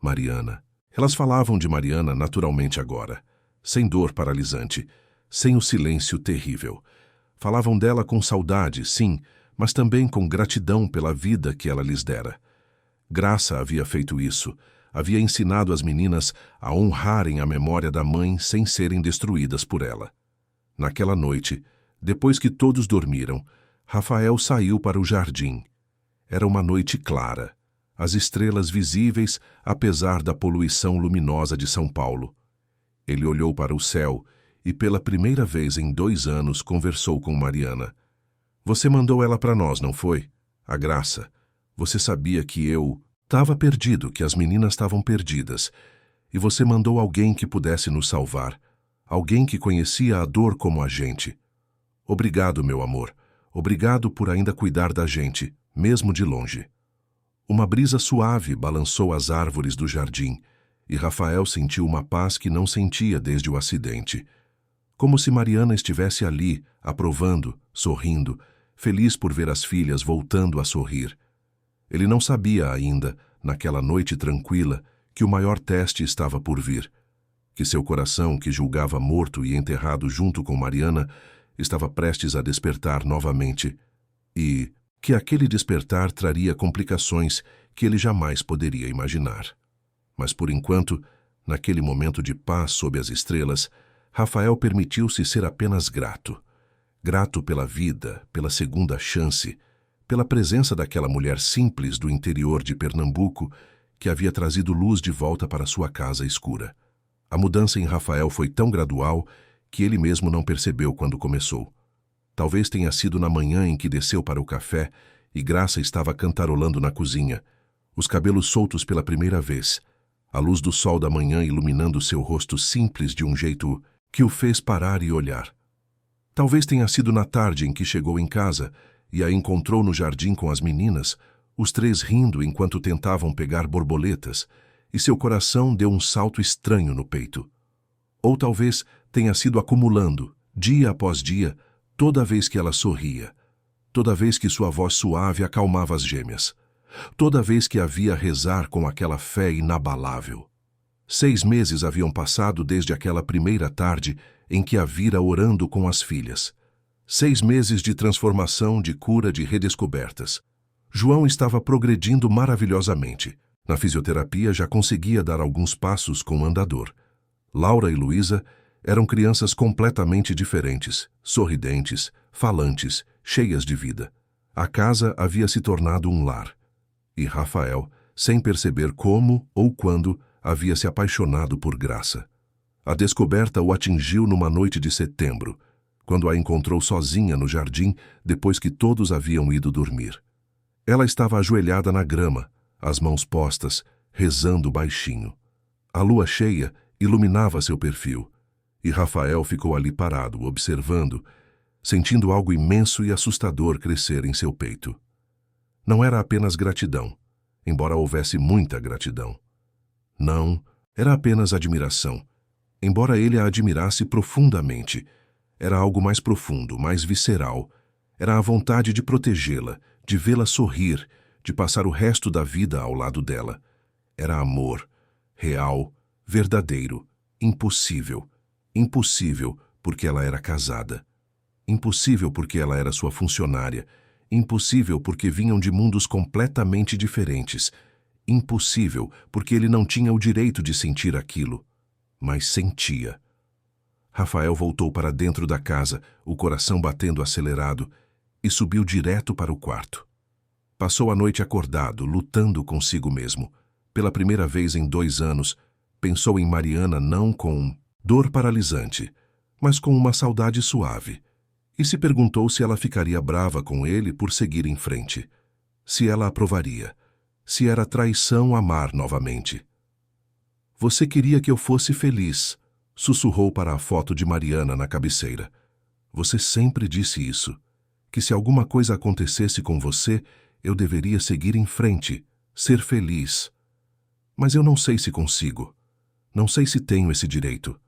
Speaker 1: Mariana. Elas falavam de Mariana naturalmente agora, sem dor paralisante, sem o silêncio terrível. Falavam dela com saudade, sim, mas também com gratidão pela vida que ela lhes dera. Graça havia feito isso, havia ensinado as meninas a honrarem a memória da mãe sem serem destruídas por ela. Naquela noite, depois que todos dormiram, Rafael saiu para o jardim. Era uma noite clara, as estrelas visíveis apesar da poluição luminosa de São Paulo. Ele olhou para o céu e pela primeira vez em 2 anos conversou com Mariana. Você mandou ela para nós, não foi? A Graça. Você sabia que eu estava perdido, que as meninas estavam perdidas. E você mandou alguém que pudesse nos salvar. Alguém que conhecia a dor como a gente. Obrigado, meu amor. Obrigado por ainda cuidar da gente, mesmo de longe. Uma brisa suave balançou as árvores do jardim, e Rafael sentiu uma paz que não sentia desde o acidente. Como se Mariana estivesse ali, aprovando, sorrindo, feliz por ver as filhas voltando a sorrir. Ele não sabia ainda, naquela noite tranquila, que o maior teste estava por vir, que seu coração, que julgava morto e enterrado junto com Mariana, estava prestes a despertar novamente, e que aquele despertar traria complicações que ele jamais poderia imaginar. Mas por enquanto, naquele momento de paz sob as estrelas, Rafael permitiu-se ser apenas grato. Grato pela vida, pela segunda chance, pela presença daquela mulher simples do interior de Pernambuco que havia trazido luz de volta para sua casa escura. A mudança em Rafael foi tão gradual que ele mesmo não percebeu quando começou. Talvez tenha sido na manhã em que desceu para o café e Graça estava cantarolando na cozinha, os cabelos soltos pela primeira vez, a luz do sol da manhã iluminando seu rosto simples de um jeito que o fez parar e olhar. Talvez tenha sido na tarde em que chegou em casa e a encontrou no jardim com as meninas, os 3 rindo enquanto tentavam pegar borboletas, e seu coração deu um salto estranho no peito. Ou talvez tenha sido acumulando, dia após dia, toda vez que ela sorria, toda vez que sua voz suave acalmava as gêmeas, toda vez que a via rezar com aquela fé inabalável. 6 meses haviam passado desde aquela primeira tarde em que a vira orando com as filhas. 6 meses de transformação, de cura, de redescobertas. João estava progredindo maravilhosamente. Na fisioterapia já conseguia dar alguns passos com o andador. Laura e Luísa eram crianças completamente diferentes, sorridentes, falantes, cheias de vida. A casa havia se tornado um lar. E Rafael, sem perceber como ou quando, havia se apaixonado por Graça. A descoberta o atingiu numa noite de setembro, quando a encontrou sozinha no jardim depois que todos haviam ido dormir. Ela estava ajoelhada na grama, as mãos postas, rezando baixinho. A lua cheia iluminava seu perfil, e Rafael ficou ali parado, observando, sentindo algo imenso e assustador crescer em seu peito. Não era apenas gratidão, embora houvesse muita gratidão. Não, era apenas admiração, embora ele a admirasse profundamente. Era algo mais profundo, mais visceral. Era a vontade de protegê-la, de vê-la sorrir, de passar o resto da vida ao lado dela. Era amor, real, verdadeiro, Impossível. Impossível, porque ela era casada. Impossível porque ela era sua funcionária. Impossível porque vinham de mundos completamente diferentes. Impossível porque ele não tinha o direito de sentir aquilo. Mas sentia. Rafael voltou para dentro da casa, o coração batendo acelerado, e subiu direto para o quarto. Passou a noite acordado, lutando consigo mesmo. Pela primeira vez em 2 anos, pensou em Mariana não com dor paralisante, mas com uma saudade suave. E se perguntou se ela ficaria brava com ele por seguir em frente. Se ela aprovaria. Se era traição amar novamente. Você queria que eu fosse feliz, sussurrou para a foto de Mariana na cabeceira. Você sempre disse isso, que se alguma coisa acontecesse com você, eu deveria seguir em frente, ser feliz. Mas eu não sei se consigo. Não sei se tenho esse direito.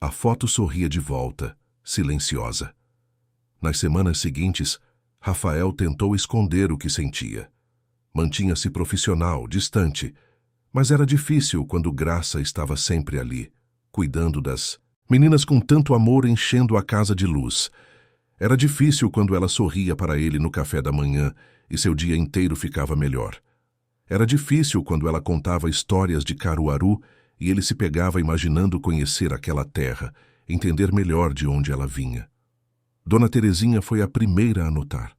Speaker 1: A foto sorria de volta, silenciosa. Nas semanas seguintes, Rafael tentou esconder o que sentia. Mantinha-se profissional, distante, mas era difícil quando Graça estava sempre ali, cuidando das meninas com tanto amor enchendo a casa de luz. Era difícil quando ela sorria para ele no café da manhã e seu dia inteiro ficava melhor. Era difícil quando ela contava histórias de Caruaru e ele se pegava imaginando conhecer aquela terra, entender melhor de onde ela vinha. Dona Terezinha foi a primeira a notar.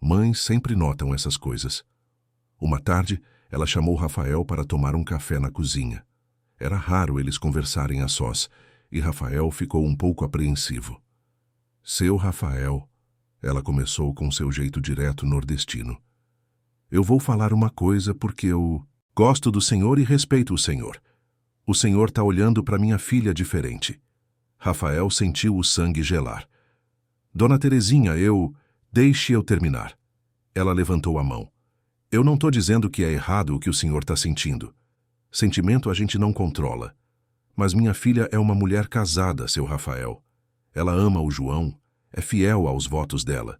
Speaker 1: Mães sempre notam essas coisas. Uma tarde, ela chamou Rafael para tomar um café na cozinha. Era raro eles conversarem a sós, e Rafael ficou um pouco apreensivo. Seu Rafael, ela começou com seu jeito direto nordestino. Eu vou falar uma coisa porque eu gosto do senhor e respeito o senhor. O senhor está olhando para minha filha diferente. Rafael sentiu o sangue gelar. Dona Terezinha, deixe eu terminar. Ela levantou a mão. Eu não estou dizendo que é errado o que o senhor está sentindo. Sentimento a gente não controla. Mas minha filha é uma mulher casada, seu Rafael. Ela ama o João, é fiel aos votos dela.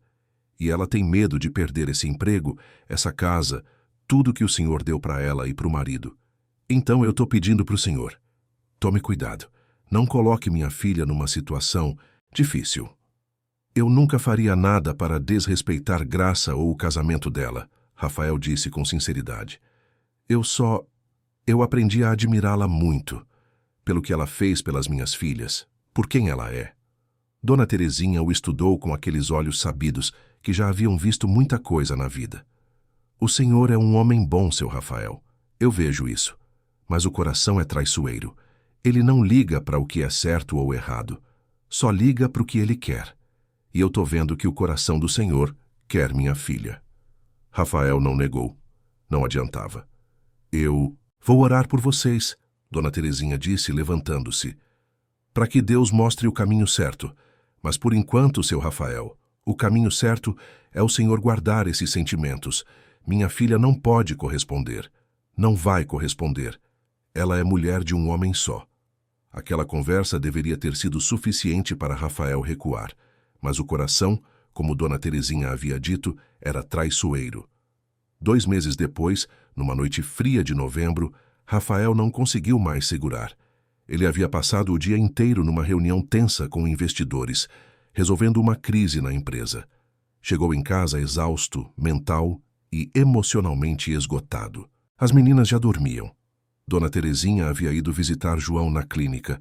Speaker 1: E ela tem medo de perder esse emprego, essa casa, tudo que o senhor deu para ela e para o marido. Então eu estou pedindo para o senhor. Tome cuidado. Não coloque minha filha numa situação difícil. Eu nunca faria nada para desrespeitar Graça ou o casamento dela, Rafael disse com sinceridade. Eu aprendi a admirá-la muito, pelo que ela fez pelas minhas filhas, por quem ela é. Dona Terezinha o estudou com aqueles olhos sabidos que já haviam visto muita coisa na vida. O senhor é um homem bom, seu Rafael. Eu vejo isso. Mas o coração é traiçoeiro. Ele não liga para o que é certo ou errado. Só liga para o que ele quer. E eu estou vendo que o coração do senhor quer minha filha. Rafael não negou. Não adiantava. Eu vou orar por vocês, Dona Terezinha disse, levantando-se. Para que Deus mostre o caminho certo. Mas por enquanto, seu Rafael, o caminho certo é o senhor guardar esses sentimentos. Minha filha não pode corresponder. Não vai corresponder. Ela é mulher de um homem só. Aquela conversa deveria ter sido suficiente para Rafael recuar. Mas o coração, como Dona Terezinha havia dito, era traiçoeiro. 2 meses depois, numa noite fria de novembro, Rafael não conseguiu mais segurar. Ele havia passado o dia inteiro numa reunião tensa com investidores, resolvendo uma crise na empresa. Chegou em casa exausto, mental e emocionalmente esgotado. As meninas já dormiam. Dona Terezinha havia ido visitar João na clínica,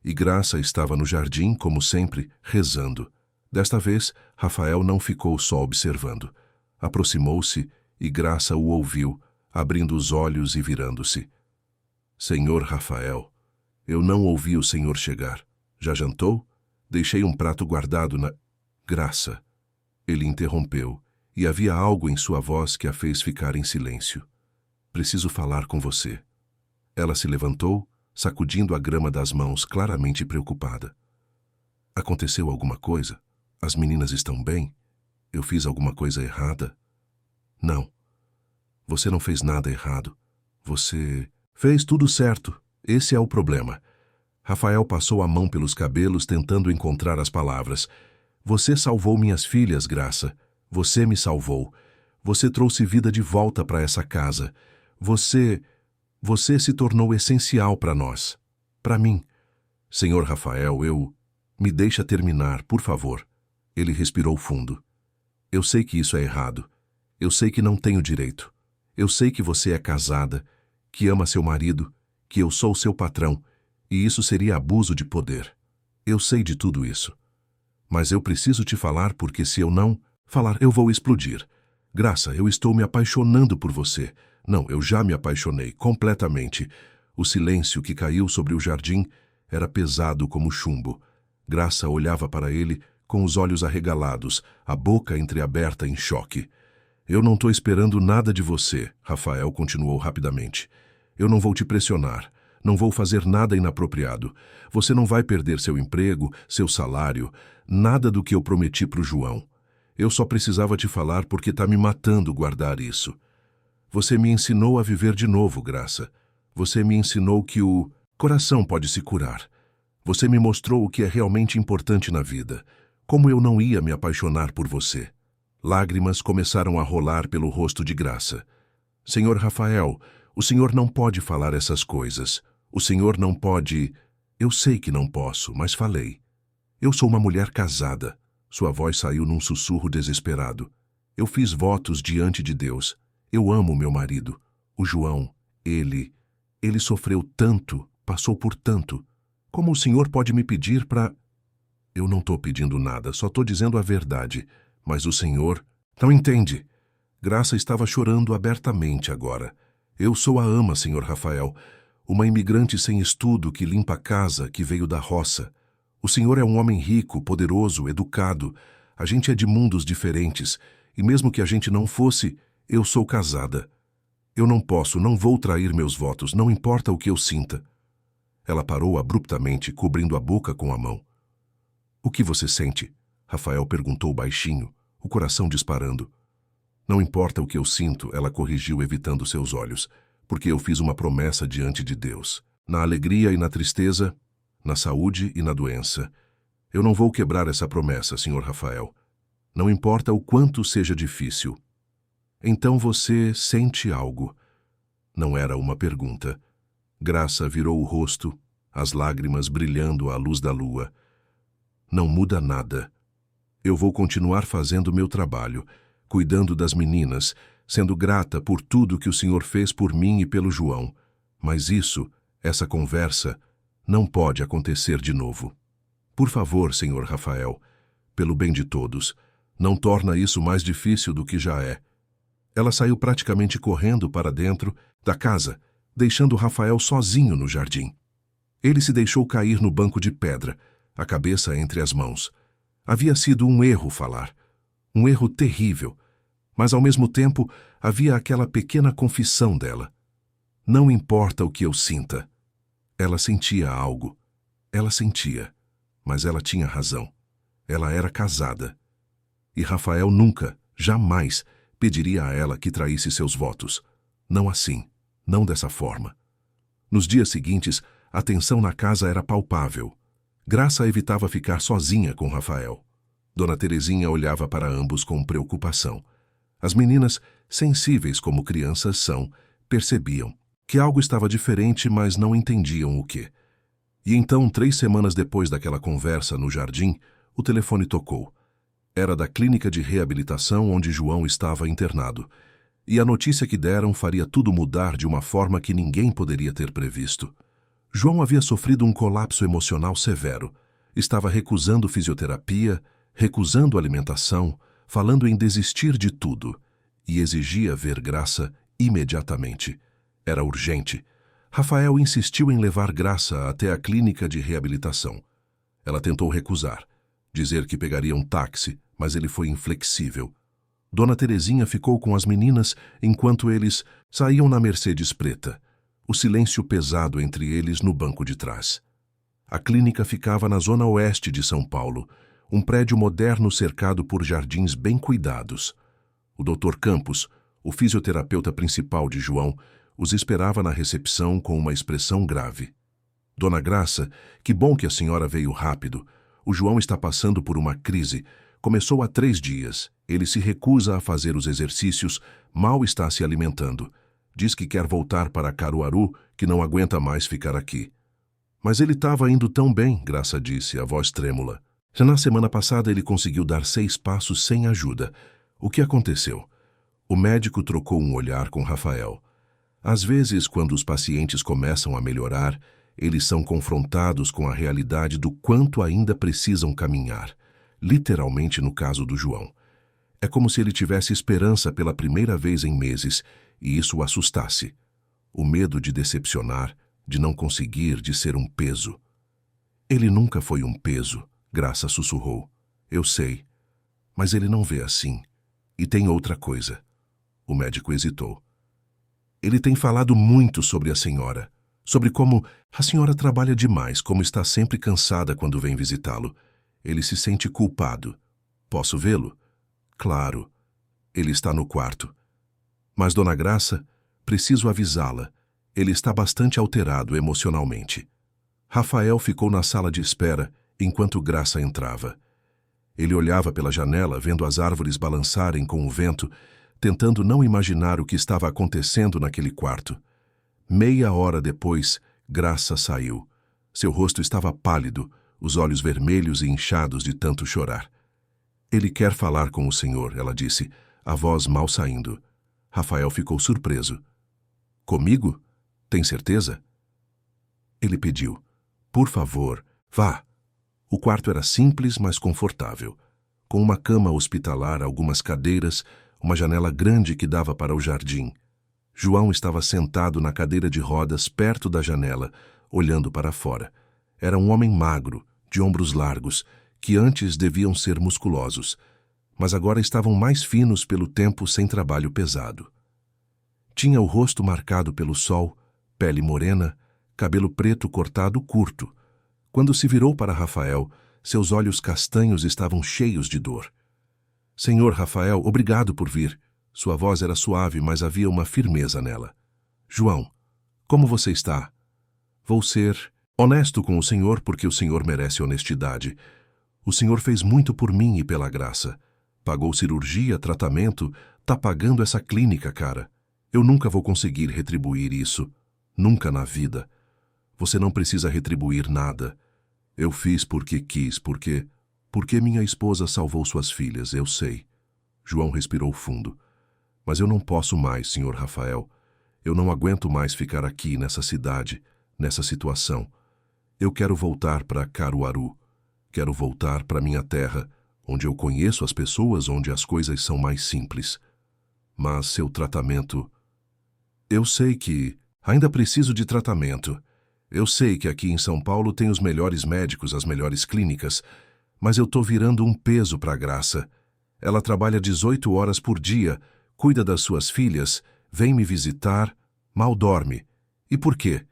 Speaker 1: e Graça estava no jardim, como sempre, rezando. Desta vez, Rafael não ficou só observando. Aproximou-se e Graça o ouviu, abrindo os olhos e virando-se. Senhor Rafael, eu não ouvi o senhor chegar. Já jantou? Deixei um prato guardado na... Graça. Ele interrompeu, e havia algo em sua voz que a fez ficar em silêncio. Preciso falar com você. Ela se levantou, sacudindo a grama das mãos, claramente preocupada. Aconteceu alguma coisa? As meninas estão bem? Eu fiz alguma coisa errada? Não. Você não fez nada errado. Você fez tudo certo. Esse é o problema. Rafael passou a mão pelos cabelos, tentando encontrar as palavras. Você salvou minhas filhas, Graça. Você me salvou. Você trouxe vida de volta para essa casa. Você se tornou essencial para nós. Para mim. Senhor Rafael, Me deixa terminar, por favor. Ele respirou fundo. Eu sei que isso é errado. Eu sei que não tenho direito. Eu sei que você é casada, que ama seu marido, que eu sou seu patrão, e isso seria abuso de poder. Eu sei de tudo isso. Mas eu preciso te falar porque se eu não falar, eu vou explodir. Graça, eu estou me apaixonando por você. Não, eu já me apaixonei, completamente. O silêncio que caiu sobre o jardim era pesado como chumbo. Graça olhava para ele com os olhos arregalados, a boca entreaberta em choque. Eu não estou esperando nada de você, Rafael continuou rapidamente. Eu não vou te pressionar. Não vou fazer nada inapropriado. Você não vai perder seu emprego, seu salário, nada do que eu prometi para o João. Eu só precisava te falar porque está me matando guardar isso. Você me ensinou a viver de novo, Graça. Você me ensinou que o coração pode se curar. Você me mostrou o que é realmente importante na vida. Como eu não ia me apaixonar por você. Lágrimas começaram a rolar pelo rosto de Graça. Senhor Rafael, o senhor não pode falar essas coisas. O senhor não pode... Eu sei que não posso, mas falei. Eu sou uma mulher casada. Sua voz saiu num sussurro desesperado. Eu fiz votos diante de Deus. Eu amo meu marido. O João, ele sofreu tanto, passou por tanto. Como o senhor pode me pedir para... Eu não estou pedindo nada, só estou dizendo a verdade. Mas o senhor não entende. Graça estava chorando abertamente agora. Eu sou a ama, senhor Rafael. Uma imigrante sem estudo que limpa a casa, que veio da roça. O senhor é um homem rico, poderoso, educado. A gente é de mundos diferentes. E mesmo que a gente não fosse, eu sou casada. Eu não posso, não vou trair meus votos, não importa o que eu sinta. Ela parou abruptamente, cobrindo a boca com a mão. O que você sente? Rafael perguntou baixinho, o coração disparando. Não importa o que eu sinto, ela corrigiu evitando seus olhos, porque eu fiz uma promessa diante de Deus. Na alegria e na tristeza, na saúde e na doença. Eu não vou quebrar essa promessa, senhor Rafael. Não importa o quanto seja difícil. Então você sente algo. Não era uma pergunta. Graça virou o rosto, as lágrimas brilhando à luz da lua. Não muda nada. Eu vou continuar fazendo meu trabalho, cuidando das meninas, sendo grata por tudo que o senhor fez por mim e pelo João. Mas essa conversa, não pode acontecer de novo. Por favor, senhor Rafael, pelo bem de todos, não torna isso mais difícil do que já é. Ela saiu praticamente correndo para dentro da casa, deixando Rafael sozinho no jardim. Ele se deixou cair no banco de pedra, a cabeça entre as mãos. Havia sido um erro falar. Um erro terrível. Mas, ao mesmo tempo, havia aquela pequena confissão dela. Não importa o que eu sinta. Ela sentia algo. Ela sentia. Mas ela tinha razão. Ela era casada. E Rafael nunca, jamais, pediria a ela que traísse seus votos. Não assim. Não dessa forma. Nos dias seguintes, a tensão na casa era palpável. Graça evitava ficar sozinha com Rafael. Dona Terezinha olhava para ambos com preocupação. As meninas, sensíveis como crianças são, percebiam que algo estava diferente, mas não entendiam o quê. E então, 3 semanas depois daquela conversa no jardim, o telefone tocou. Era da clínica de reabilitação onde João estava internado. E a notícia que deram faria tudo mudar de uma forma que ninguém poderia ter previsto. João havia sofrido um colapso emocional severo. Estava recusando fisioterapia, recusando alimentação, falando em desistir de tudo. E exigia ver Graça imediatamente. Era urgente. Rafael insistiu em levar Graça até a clínica de reabilitação. Ela tentou recusar, dizer que pegaria um táxi, mas ele foi inflexível. Dona Terezinha ficou com as meninas enquanto eles saíam na Mercedes preta. O silêncio pesado entre eles no banco de trás. A clínica ficava na zona oeste de São Paulo, um prédio moderno cercado por jardins bem cuidados. O Dr. Campos, o fisioterapeuta principal de João, os esperava na recepção com uma expressão grave. Dona Graça, que bom que a senhora veio rápido. O João está passando por uma crise. Começou há 3 dias. Ele se recusa a fazer os exercícios, mal está se alimentando. Diz que quer voltar para Caruaru, que não aguenta mais ficar aqui. Mas ele estava indo tão bem, Graça disse, a voz trêmula. Já na semana passada ele conseguiu dar 6 passos sem ajuda. O que aconteceu? O médico trocou um olhar com Rafael. Às vezes, quando os pacientes começam a melhorar, eles são confrontados com a realidade do quanto ainda precisam caminhar. Literalmente no caso do João. É como se ele tivesse esperança pela primeira vez em meses, e isso o assustasse. O medo de decepcionar, de não conseguir, de ser um peso. Ele nunca foi um peso, Graça sussurrou. Eu sei. Mas ele não vê assim. E tem outra coisa. O médico hesitou. Ele tem falado muito sobre a senhora. Sobre como a senhora trabalha demais, como está sempre cansada quando vem visitá-lo. Ele se sente culpado. Posso vê-lo? Claro. Ele está no quarto. Mas, Dona Graça, preciso avisá-la. Ele está bastante alterado emocionalmente. Rafael ficou na sala de espera enquanto Graça entrava. Ele olhava pela janela, vendo as árvores balançarem com o vento, tentando não imaginar o que estava acontecendo naquele quarto. Meia hora depois, Graça saiu. Seu rosto estava pálido, os olhos vermelhos e inchados de tanto chorar. Ele quer falar com o senhor, ela disse, a voz mal saindo. Rafael ficou surpreso. Comigo? Tem certeza? Ele pediu. Por favor, vá. O quarto era simples, mas confortável. Com uma cama hospitalar, algumas cadeiras, uma janela grande que dava para o jardim. João estava sentado na cadeira de rodas perto da janela, olhando para fora. Era um homem magro, de ombros largos, que antes deviam ser musculosos, mas agora estavam mais finos pelo tempo sem trabalho pesado. Tinha o rosto marcado pelo sol, pele morena, cabelo preto cortado curto. Quando se virou para Rafael, seus olhos castanhos estavam cheios de dor. Senhor Rafael, obrigado por vir. Sua voz era suave, mas havia uma firmeza nela. João, como você está? Vou ser honesto com o senhor porque o senhor merece honestidade. O senhor fez muito por mim e pela Graça. Pagou cirurgia, tratamento, tá pagando essa clínica, cara. Eu nunca vou conseguir retribuir isso. Nunca na vida. Você não precisa retribuir nada. Eu fiz porque quis, porque minha esposa salvou suas filhas, eu sei. João respirou fundo. Mas eu não posso mais, senhor Rafael. Eu não aguento mais ficar aqui nessa cidade, nessa situação. Eu quero voltar para Caruaru. Quero voltar para minha terra, onde eu conheço as pessoas, onde as coisas são mais simples. Mas seu tratamento... Eu sei que ainda preciso de tratamento. Eu sei que aqui em São Paulo tem os melhores médicos, as melhores clínicas, mas eu tô virando um peso para a Graça. Ela trabalha 18 horas por dia, cuida das suas filhas, vem me visitar, mal dorme. E por quê?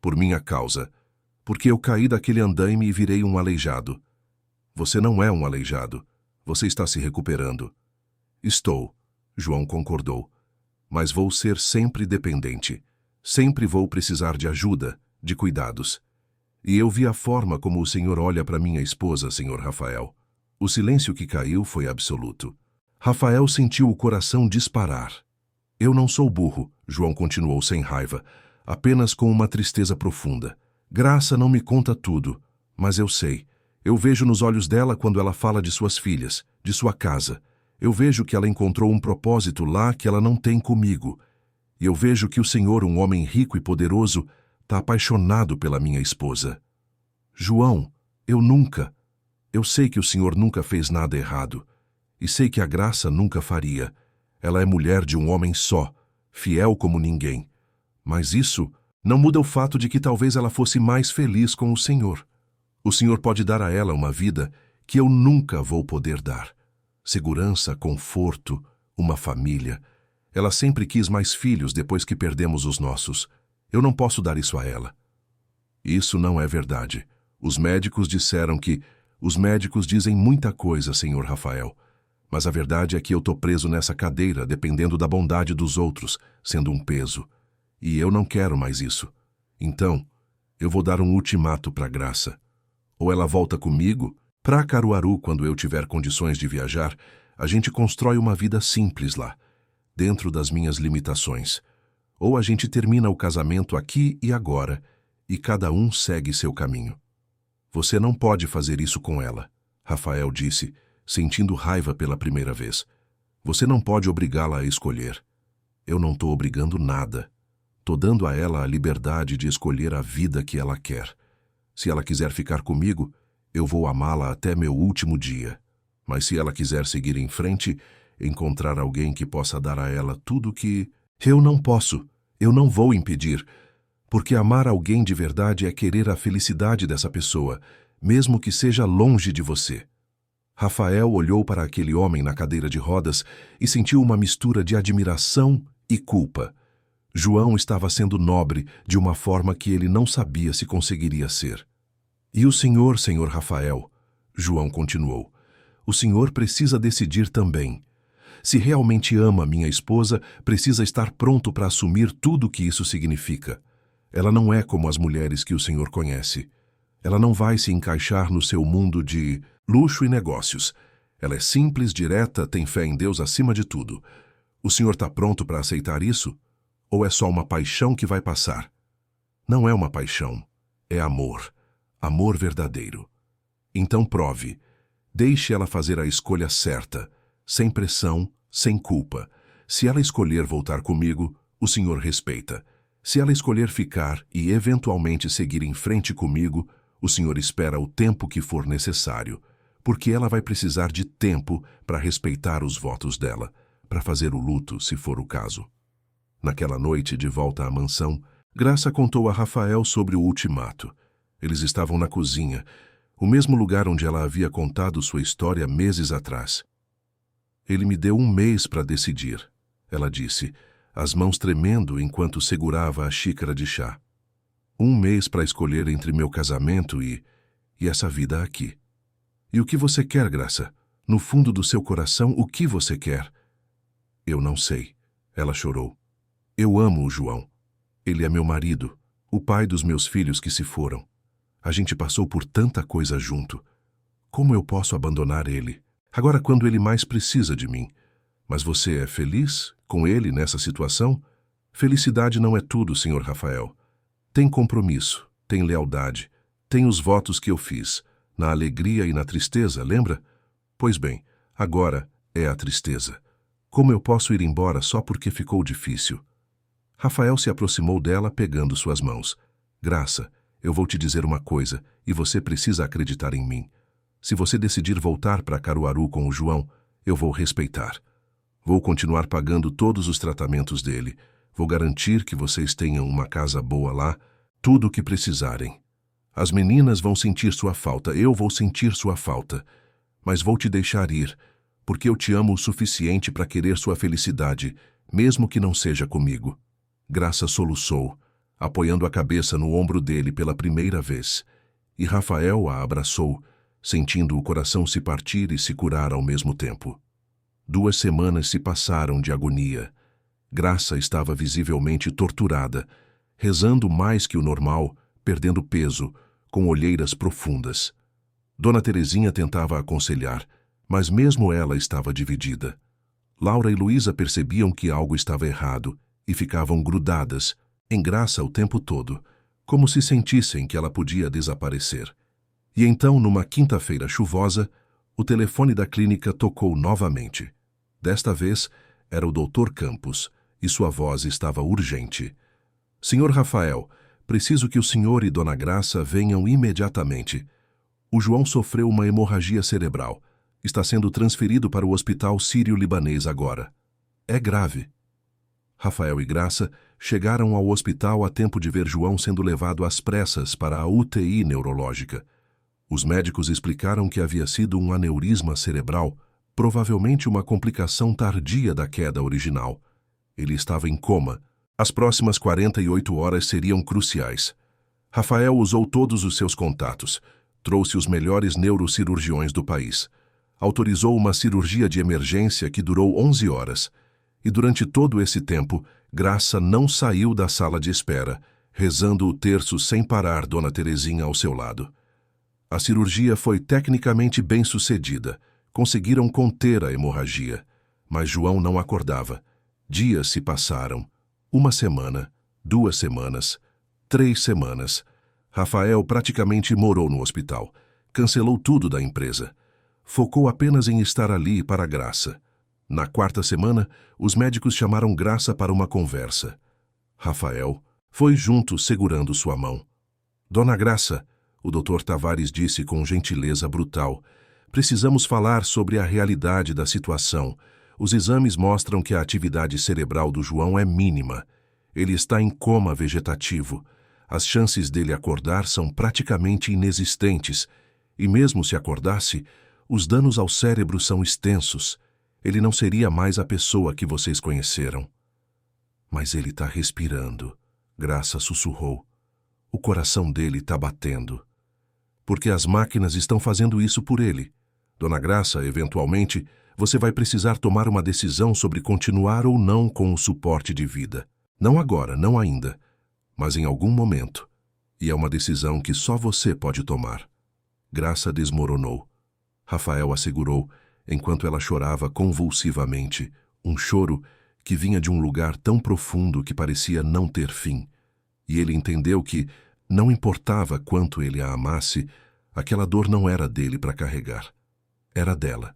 Speaker 1: Por minha causa. Porque eu caí daquele andaime e virei um aleijado. Você não é um aleijado. Você está se recuperando. Estou, João concordou. Mas vou ser sempre dependente. Sempre vou precisar de ajuda, de cuidados. E eu vi a forma como o senhor olha para minha esposa, senhor Rafael. O silêncio que caiu foi absoluto. Rafael sentiu o coração disparar. Eu não sou burro, João continuou sem raiva, apenas com uma tristeza profunda. Graça não me conta tudo, mas eu sei. Eu vejo nos olhos dela quando ela fala de suas filhas, de sua casa. Eu vejo que ela encontrou um propósito lá que ela não tem comigo. E eu vejo que o senhor, um homem rico e poderoso, está apaixonado pela minha esposa. João, eu sei que o senhor nunca fez nada errado. E sei que a Graça nunca faria. Ela é mulher de um homem só, fiel como ninguém. Mas isso não muda o fato de que talvez ela fosse mais feliz com o senhor. O senhor pode dar a ela uma vida que eu nunca vou poder dar. Segurança, conforto, uma família. Ela sempre quis mais filhos depois que perdemos os nossos. Eu não posso dar isso a ela. Isso não é verdade. Os médicos disseram que... Os médicos dizem muita coisa, senhor Rafael. Mas a verdade é que eu tô preso nessa cadeira, dependendo da bondade dos outros, sendo um peso. E eu não quero mais isso. Então, eu vou dar um ultimato para Graça. Ou ela volta comigo, para Caruaru quando eu tiver condições de viajar, a gente constrói uma vida simples lá, dentro das minhas limitações. Ou a gente termina o casamento aqui e agora, e cada um segue seu caminho. Você não pode fazer isso com ela, Rafael disse, sentindo raiva pela primeira vez. Você não pode obrigá-la a escolher. Eu não estou obrigando nada. Estou dando a ela a liberdade de escolher a vida que ela quer. Se ela quiser ficar comigo, eu vou amá-la até meu último dia. Mas se ela quiser seguir em frente, encontrar alguém que possa dar a ela tudo que... Eu não posso, eu não vou impedir. Porque amar alguém de verdade é querer a felicidade dessa pessoa, mesmo que seja longe de você. Rafael olhou para aquele homem na cadeira de rodas e sentiu uma mistura de admiração e culpa. João estava sendo nobre de uma forma que ele não sabia se conseguiria ser. E o senhor, senhor Rafael, João continuou, o senhor precisa decidir também. Se realmente ama minha esposa, precisa estar pronto para assumir tudo o que isso significa. Ela não é como as mulheres que o senhor conhece. Ela não vai se encaixar no seu mundo de luxo e negócios. Ela é simples, direta, tem fé em Deus acima de tudo. O senhor está pronto para aceitar isso? Ou é só uma paixão que vai passar? Não é uma paixão, é amor. Amor verdadeiro. Então prove. Deixe ela fazer a escolha certa, sem pressão, sem culpa. Se ela escolher voltar comigo, o senhor respeita. Se ela escolher ficar e eventualmente seguir em frente comigo, o senhor espera o tempo que for necessário, porque ela vai precisar de tempo para respeitar os votos dela, para fazer o luto, se for o caso. Naquela noite, de volta à mansão, Graça contou a Rafael sobre o ultimato. Eles estavam na cozinha, o mesmo lugar onde ela havia contado sua história meses atrás. Ele me deu 1 mês para decidir, ela disse, as mãos tremendo enquanto segurava a xícara de chá. 1 mês para escolher entre meu casamento e essa vida aqui. E o que você quer, Graça? No fundo do seu coração, o que você quer? Eu não sei, ela chorou. Eu amo o João. Ele é meu marido, o pai dos meus filhos que se foram. A gente passou por tanta coisa junto. Como eu posso abandonar ele? Agora quando ele mais precisa de mim. Mas você é feliz com ele nessa situação? Felicidade não é tudo, senhor Rafael. Tem compromisso, tem lealdade, tem os votos que eu fiz, na alegria e na tristeza, lembra? Pois bem, agora é a tristeza. Como eu posso ir embora só porque ficou difícil? Rafael se aproximou dela, pegando suas mãos. Graça, eu vou te dizer uma coisa, e você precisa acreditar em mim. Se você decidir voltar para Caruaru com o João, eu vou respeitar. Vou continuar pagando todos os tratamentos dele. Vou garantir que vocês tenham uma casa boa lá, tudo o que precisarem. As meninas vão sentir sua falta, eu vou sentir sua falta. Mas vou te deixar ir, porque eu te amo o suficiente para querer sua felicidade, mesmo que não seja comigo. Graça soluçou, apoiando a cabeça no ombro dele pela primeira vez, e Rafael a abraçou, sentindo o coração se partir e se curar ao mesmo tempo. 2 semanas se passaram de agonia. Graça estava visivelmente torturada, rezando mais que o normal, perdendo peso, com olheiras profundas. Dona Terezinha tentava aconselhar, mas mesmo ela estava dividida. Laura e Luísa percebiam que algo estava errado e ficavam grudadas, em Graça o tempo todo, como se sentissem que ela podia desaparecer. E então, numa quinta-feira chuvosa, o telefone da clínica tocou novamente. Desta vez, era o Dr. Campos, e sua voz estava urgente. Senhor Rafael, preciso que o senhor e Dona Graça venham imediatamente. O João sofreu uma hemorragia cerebral. Está sendo transferido para o hospital sírio-libanês agora. É grave. Rafael e Graça chegaram ao hospital a tempo de ver João sendo levado às pressas para a UTI neurológica. Os médicos explicaram que havia sido um aneurisma cerebral, provavelmente uma complicação tardia da queda original. Ele estava em coma. As próximas 48 horas seriam cruciais. Rafael usou todos os seus contatos, trouxe os melhores neurocirurgiões do país, autorizou uma cirurgia de emergência que durou 11 horas. E durante todo esse tempo, Graça não saiu da sala de espera, rezando o terço sem parar Dona Terezinha ao seu lado. A cirurgia foi tecnicamente bem sucedida. Conseguiram conter a hemorragia. Mas João não acordava. Dias se passaram. 1 semana, 2 semanas, 3 semanas. Rafael praticamente morou no hospital. Cancelou tudo da empresa. Focou apenas em estar ali para a Graça. Na quarta semana, os médicos chamaram Graça para uma conversa. Rafael foi junto segurando sua mão. Dona Graça, o Dr. Tavares disse com gentileza brutal, precisamos falar sobre a realidade da situação. Os exames mostram que a atividade cerebral do João é mínima. Ele está em coma vegetativo. As chances dele acordar são praticamente inexistentes. E mesmo se acordasse, os danos ao cérebro são extensos. Ele não seria mais a pessoa que vocês conheceram. Mas ele está respirando, Graça sussurrou. O coração dele está batendo. Porque as máquinas estão fazendo isso por ele. Dona Graça, eventualmente, você vai precisar tomar uma decisão sobre continuar ou não com o suporte de vida. Não agora, não ainda, mas em algum momento. E é uma decisão que só você pode tomar. Graça desmoronou. Rafael a segurou, enquanto ela chorava convulsivamente, um choro que vinha de um lugar tão profundo que parecia não ter fim. E ele entendeu que, não importava quanto ele a amasse, aquela dor não era dele para carregar. Era dela.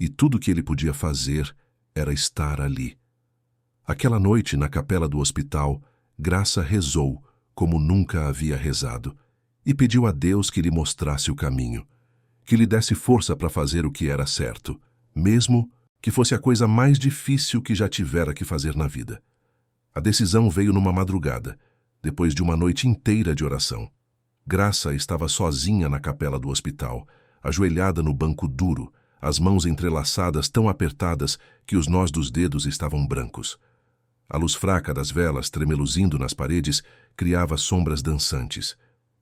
Speaker 1: E tudo que ele podia fazer era estar ali. Aquela noite, na capela do hospital, Graça rezou como nunca havia rezado e pediu a Deus que lhe mostrasse o caminho, que lhe desse força para fazer o que era certo, mesmo que fosse a coisa mais difícil que já tivera que fazer na vida. A decisão veio numa madrugada, depois de uma noite inteira de oração. Graça estava sozinha na capela do hospital, ajoelhada no banco duro, as mãos entrelaçadas tão apertadas que os nós dos dedos estavam brancos. A luz fraca das velas, tremeluzindo nas paredes, criava sombras dançantes.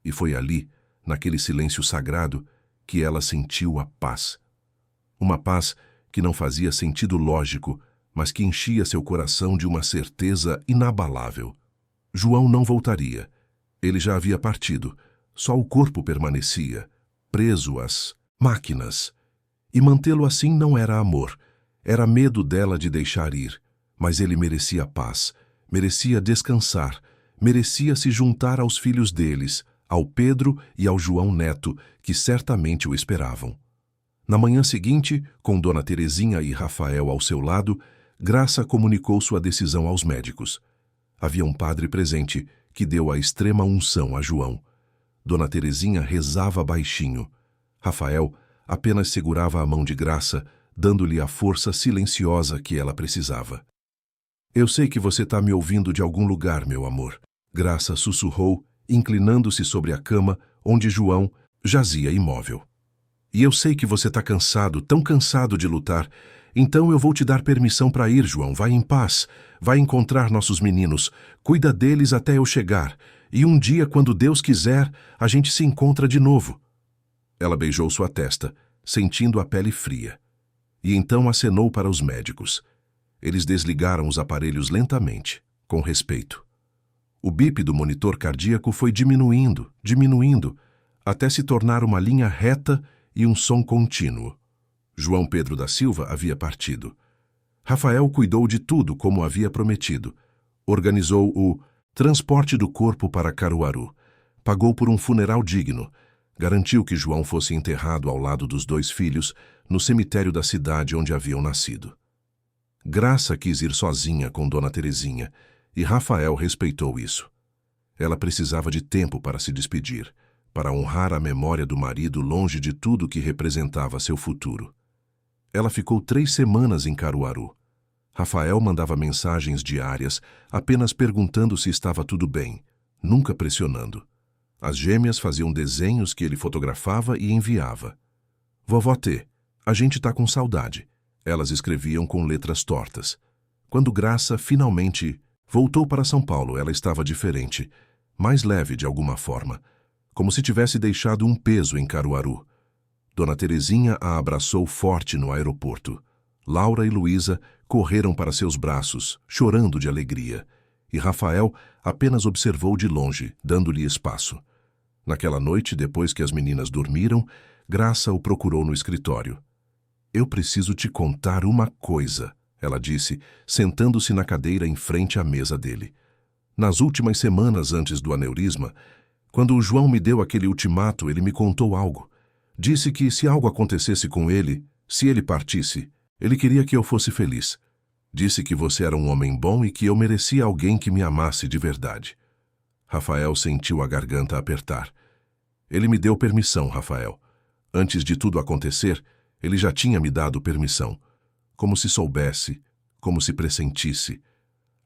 Speaker 1: E foi ali, naquele silêncio sagrado, que ela sentiu a paz. Uma paz que não fazia sentido lógico, mas que enchia seu coração de uma certeza inabalável. João não voltaria. Ele já havia partido. Só o corpo permanecia, preso às máquinas. E mantê-lo assim não era amor. Era medo dela de deixar ir. Mas ele merecia paz, merecia descansar, merecia se juntar aos filhos deles, ao Pedro e ao João Neto, que certamente o esperavam. Na manhã seguinte, com Dona Terezinha e Rafael ao seu lado, Graça comunicou sua decisão aos médicos. Havia um padre presente que deu a extrema unção a João. Dona Terezinha rezava baixinho. Rafael apenas segurava a mão de Graça, dando-lhe a força silenciosa que ela precisava. Eu sei que você está me ouvindo de algum lugar, meu amor. Graça sussurrou, inclinando-se sobre a cama, onde João jazia imóvel. E eu sei que você está cansado, tão cansado de lutar. Então eu vou te dar permissão para ir, João. Vai em paz. Vai encontrar nossos meninos. Cuida deles até eu chegar. E um dia, quando Deus quiser, a gente se encontra de novo. Ela beijou sua testa, sentindo a pele fria. E então acenou para os médicos. Eles desligaram os aparelhos lentamente, com respeito. O bip do monitor cardíaco foi diminuindo, até se tornar uma linha reta e um som contínuo. João Pedro da Silva havia partido. Rafael cuidou de tudo como havia prometido. Organizou o transporte do corpo para Caruaru. Pagou por um funeral digno. Garantiu que João fosse enterrado ao lado dos 2 filhos, no cemitério da cidade onde haviam nascido. Graça quis ir sozinha com Dona Terezinha, e Rafael respeitou isso. Ela precisava de tempo para se despedir, para honrar a memória do marido longe de tudo que representava seu futuro. Ela ficou 3 semanas em Caruaru. Rafael mandava mensagens diárias, apenas perguntando se estava tudo bem, nunca pressionando. As gêmeas faziam desenhos que ele fotografava e enviava. Vovó T, a gente tá com saudade. Elas escreviam com letras tortas. Quando Graça finalmente voltou para São Paulo, ela estava diferente, mais leve de alguma forma, como se tivesse deixado um peso em Caruaru. Dona Terezinha a abraçou forte no aeroporto. Laura e Luísa correram para seus braços, chorando de alegria, e Rafael apenas observou de longe, dando-lhe espaço. Naquela noite, depois que as meninas dormiram, Graça o procurou no escritório. Eu preciso te contar uma coisa, ela disse, sentando-se na cadeira em frente à mesa dele. Nas últimas semanas antes do aneurisma, Quando o João me deu aquele ultimato, ele me contou algo. Disse que se algo acontecesse com ele, se ele partisse, ele queria que eu fosse feliz. Disse que você era um homem bom e que eu merecia alguém que me amasse de verdade. Rafael sentiu a garganta apertar. Ele me deu permissão, Rafael. Antes de tudo acontecer, ele já tinha me dado permissão. Como se soubesse, como se pressentisse.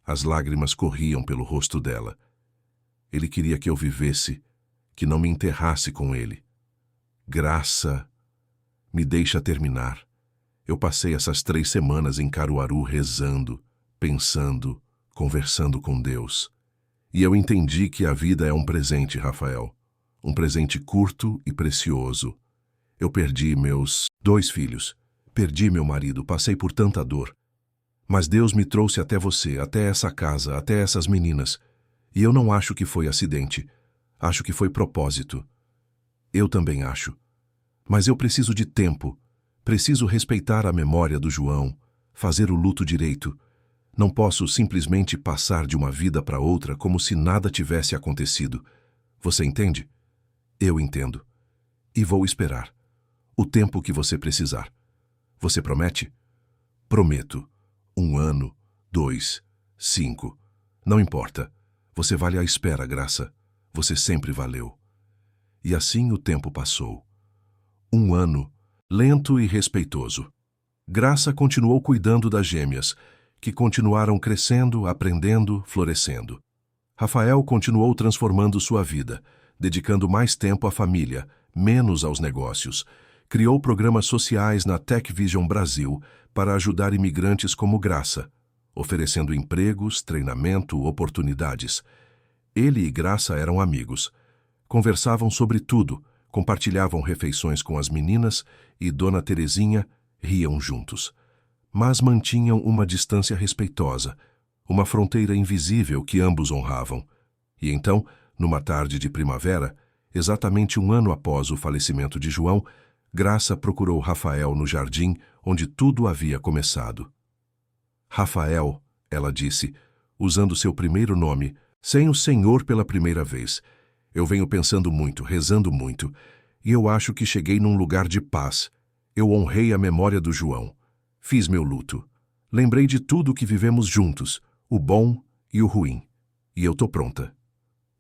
Speaker 1: As lágrimas corriam pelo rosto dela. Ele queria que eu vivesse, que não me enterrasse com ele. Graça, me deixa terminar. Eu passei essas 3 semanas em Caruaru rezando, pensando, conversando com Deus. E eu entendi que a vida é um presente, Rafael. Um presente curto e precioso. Eu perdi meus 2 filhos. Perdi meu marido, passei por tanta dor. Mas Deus me trouxe até você, até essa casa, até essas meninas. E eu não acho que foi acidente. Acho que foi propósito. Eu também acho. Mas eu preciso de tempo. Preciso respeitar a memória do João, fazer o luto direito. Não posso simplesmente passar de uma vida para outra como se nada tivesse acontecido. Você entende? Eu entendo. E vou esperar. O tempo que você precisar. Você promete? Prometo. 1 ano, 2, 5. Não importa. Você vale a espera, Graça. Você sempre valeu. E assim o tempo passou. 1 ano, lento e respeitoso. Graça continuou cuidando das gêmeas, que continuaram crescendo, aprendendo, florescendo. Rafael continuou transformando sua vida, dedicando mais tempo à família, menos aos negócios. Criou programas sociais na Tech Vision Brasil para ajudar imigrantes como Graça, oferecendo empregos, treinamento, oportunidades. Ele e Graça eram amigos. Conversavam sobre tudo, compartilhavam refeições com as meninas e Dona Terezinha riam juntos. Mas mantinham uma distância respeitosa, uma fronteira invisível que ambos honravam. E então, numa tarde de primavera, exatamente 1 ano após o falecimento de João, Graça procurou Rafael no jardim onde tudo havia começado. Rafael, ela disse, usando seu primeiro nome, sem o Senhor pela primeira vez. Eu venho pensando muito, rezando muito, e eu acho que cheguei num lugar de paz. Eu honrei a memória do João. Fiz meu luto. Lembrei de tudo que vivemos juntos, o bom e o ruim. E eu tô pronta.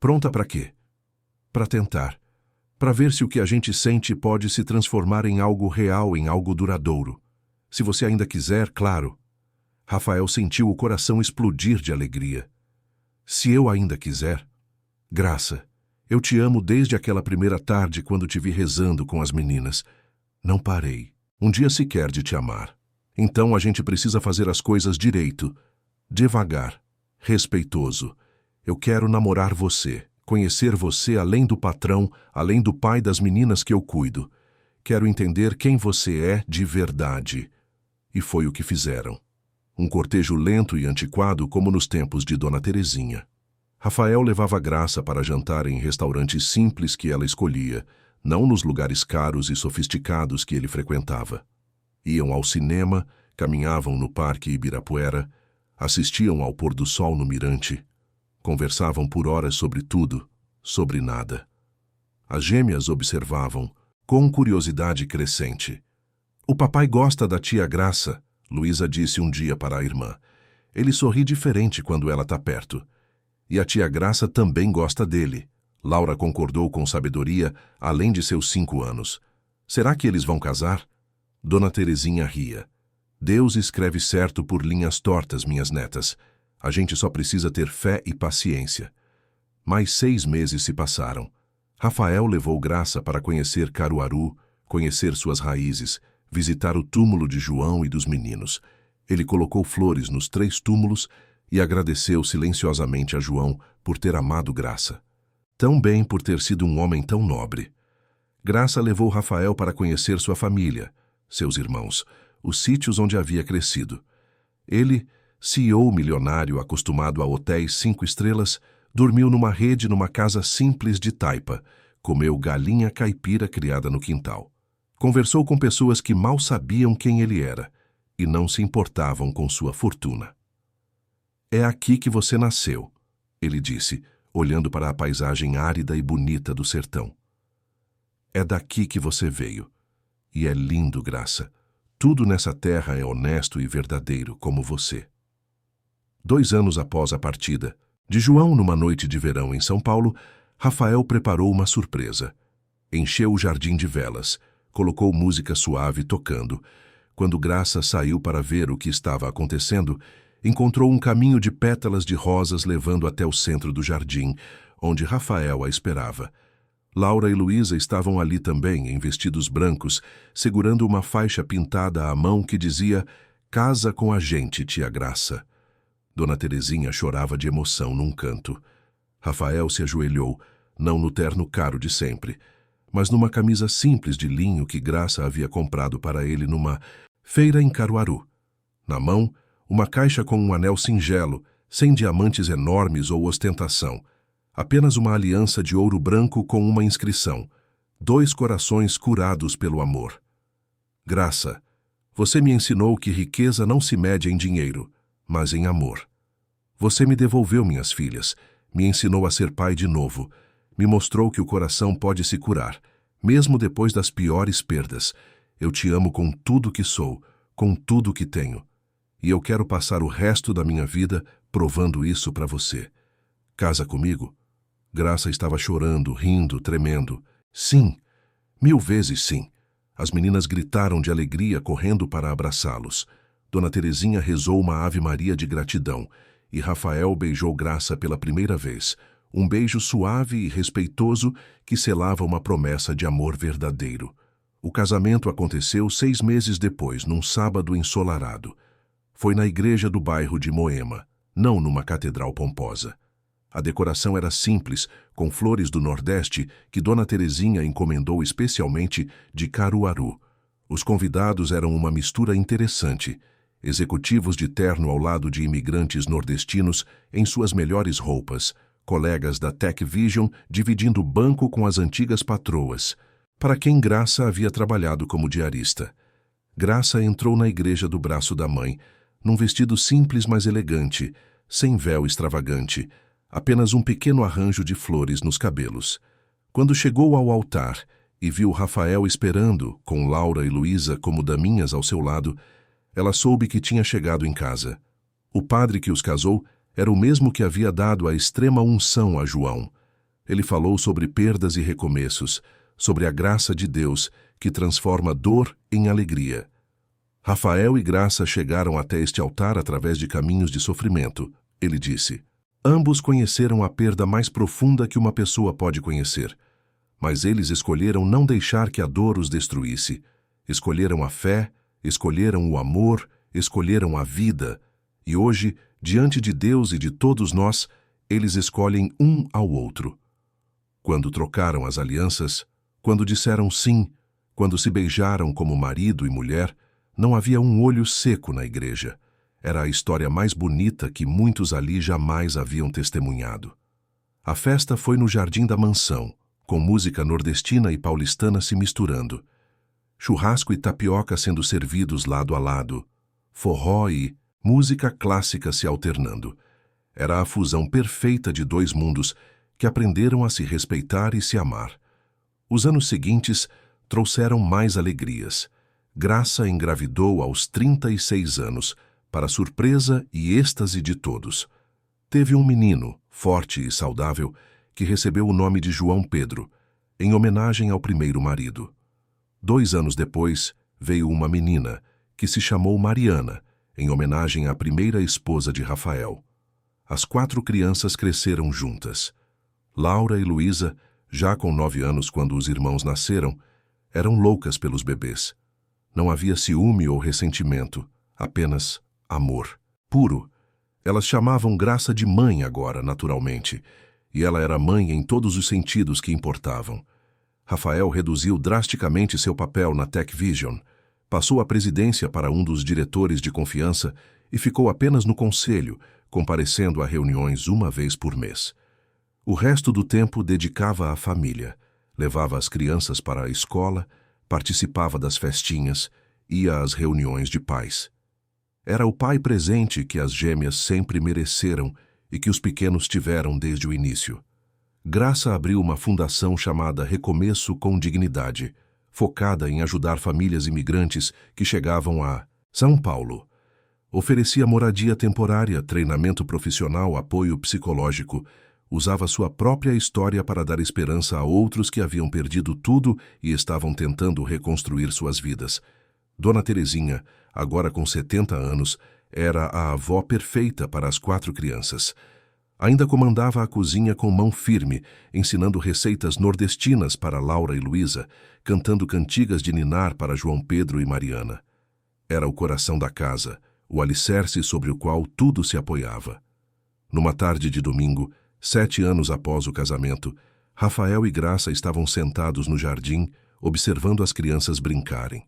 Speaker 1: Pronta para quê? Para tentar. Para ver se o que a gente sente pode se transformar em algo real, em algo duradouro. Se você ainda quiser, claro. Rafael sentiu o coração explodir de alegria. Se eu ainda quiser. Graça, eu te amo desde aquela primeira tarde quando te vi rezando com as meninas. Não parei, um dia sequer de te amar. Então a gente precisa fazer as coisas direito, devagar, respeitoso. Eu quero namorar você, conhecer você além do patrão, além do pai das meninas que eu cuido. Quero entender quem você é de verdade. E foi o que fizeram. Um cortejo lento e antiquado como nos tempos de Dona Terezinha. Rafael levava Graça para jantar em restaurantes simples que ela escolhia, não nos lugares caros e sofisticados que ele frequentava. Iam ao cinema, caminhavam no Parque Ibirapuera, assistiam ao pôr do sol no Mirante, conversavam por horas sobre tudo, sobre nada. As gêmeas observavam, com curiosidade crescente. O papai gosta da tia Graça, Luísa disse um dia para a irmã. Ele sorri diferente quando ela está perto. E a tia Graça também gosta dele. Laura concordou com sabedoria, além de seus 5 anos. Será que eles vão casar? Dona Terezinha ria. Deus escreve certo por linhas tortas, minhas netas. A gente só precisa ter fé e paciência. Mais 6 meses se passaram. Rafael levou Graça para conhecer Caruaru, conhecer suas raízes, visitar o túmulo de João e dos meninos. Ele colocou flores nos 3 túmulos e agradeceu silenciosamente a João por ter amado Graça. Tão bem por ter sido um homem tão nobre. Graça levou Rafael para conhecer sua família, seus irmãos, os sítios onde havia crescido. Ele, CEO milionário acostumado a hotéis 5 estrelas, dormiu numa rede numa casa simples de taipa, comeu galinha caipira criada no quintal. Conversou com pessoas que mal sabiam quem ele era e não se importavam com sua fortuna. É aqui que você nasceu, ele disse, olhando para a paisagem árida e bonita do sertão. É daqui que você veio. E é lindo, Graça. Tudo nessa terra é honesto e verdadeiro como você. 2 anos após a partida de João numa noite de verão em São Paulo, Rafael preparou uma surpresa. Encheu o jardim de velas, colocou música suave tocando. Quando Graça saiu para ver o que estava acontecendo, encontrou um caminho de pétalas de rosas levando até o centro do jardim, onde Rafael a esperava. Laura e Luísa estavam ali também, em vestidos brancos, segurando uma faixa pintada à mão que dizia "Casa com a gente, tia Graça". Dona Terezinha chorava de emoção num canto. Rafael se ajoelhou, não no terno caro de sempre, mas numa camisa simples de linho que Graça havia comprado para ele numa feira em Caruaru. Na mão, uma caixa com um anel singelo, sem diamantes enormes ou ostentação. Apenas uma aliança de ouro branco com uma inscrição: 2 corações curados pelo amor. Graça, você me ensinou que riqueza não se mede em dinheiro, mas em amor. Você me devolveu minhas filhas, me ensinou a ser pai de novo, me mostrou que o coração pode se curar, mesmo depois das piores perdas. Eu te amo com tudo que sou, com tudo que tenho. E eu quero passar o resto da minha vida provando isso para você. Casa comigo? Graça estava chorando, rindo, tremendo. Sim, 1000 vezes sim. As meninas gritaram de alegria, correndo para abraçá-los. Dona Terezinha rezou uma Ave-Maria de gratidão, e Rafael beijou Graça pela primeira vez, um beijo suave e respeitoso que selava uma promessa de amor verdadeiro. O casamento aconteceu 6 meses depois, num sábado ensolarado. Foi na igreja do bairro de Moema, não numa catedral pomposa. A decoração era simples, com flores do Nordeste que Dona Terezinha encomendou especialmente de Caruaru. Os convidados eram uma mistura interessante. Executivos de terno ao lado de imigrantes nordestinos em suas melhores roupas, colegas da Tech Vision dividindo banco com as antigas patroas, para quem Graça havia trabalhado como diarista. Graça entrou na igreja do braço da mãe, num vestido simples mas elegante, sem véu extravagante, apenas um pequeno arranjo de flores nos cabelos. Quando chegou ao altar e viu Rafael esperando, com Laura e Luísa como daminhas ao seu lado, ela soube que tinha chegado em casa. O padre que os casou era o mesmo que havia dado a extrema unção a João. Ele falou sobre perdas e recomeços, sobre a graça de Deus que transforma dor em alegria. Rafael e Graça chegaram até este altar através de caminhos de sofrimento. Ele disse: ambos conheceram a perda mais profunda que uma pessoa pode conhecer, mas eles escolheram não deixar que a dor os destruísse. Escolheram a fé, escolheram o amor, escolheram a vida, e hoje, diante de Deus e de todos nós, eles escolhem um ao outro. Quando trocaram as alianças, quando disseram sim, quando se beijaram como marido e mulher, não havia um olho seco na igreja. Era a história mais bonita que muitos ali jamais haviam testemunhado. A festa foi no jardim da mansão, com música nordestina e paulistana se misturando. Churrasco e tapioca sendo servidos lado a lado. Forró e música clássica se alternando. Era a fusão perfeita de 2 mundos que aprenderam a se respeitar e se amar. Os anos seguintes trouxeram mais alegrias. Graça engravidou aos 36 anos, para surpresa e êxtase de todos. Teve um menino, forte e saudável, que recebeu o nome de João Pedro, em homenagem ao primeiro marido. 2 anos depois, veio uma menina, que se chamou Mariana, em homenagem à primeira esposa de Rafael. As 4 crianças cresceram juntas. Laura e Luísa, já com 9 anos quando os irmãos nasceram, eram loucas pelos bebês. Não havia ciúme ou ressentimento, apenas amor puro. Elas chamavam Graça de mãe agora, naturalmente, e ela era mãe em todos os sentidos que importavam. Rafael reduziu drasticamente seu papel na Tech Vision, passou a presidência para um dos diretores de confiança e ficou apenas no conselho, comparecendo a reuniões uma vez por mês. O resto do tempo dedicava à família, levava as crianças para a escola, participava das festinhas, ia às reuniões de pais. Era o pai presente que as gêmeas sempre mereceram e que os pequenos tiveram desde o início. Graça abriu uma fundação chamada Recomeço com Dignidade, focada em ajudar famílias imigrantes que chegavam a São Paulo. Oferecia moradia temporária, treinamento profissional, apoio psicológico. Usava sua própria história para dar esperança a outros que haviam perdido tudo e estavam tentando reconstruir suas vidas. Dona Terezinha, agora com 70 anos, era a avó perfeita para as 4 crianças. Ainda comandava a cozinha com mão firme, ensinando receitas nordestinas para Laura e Luísa, cantando cantigas de ninar para João Pedro e Mariana. Era o coração da casa, o alicerce sobre o qual tudo se apoiava. Numa tarde de domingo, 7 anos após o casamento, Rafael e Graça estavam sentados no jardim, observando as crianças brincarem.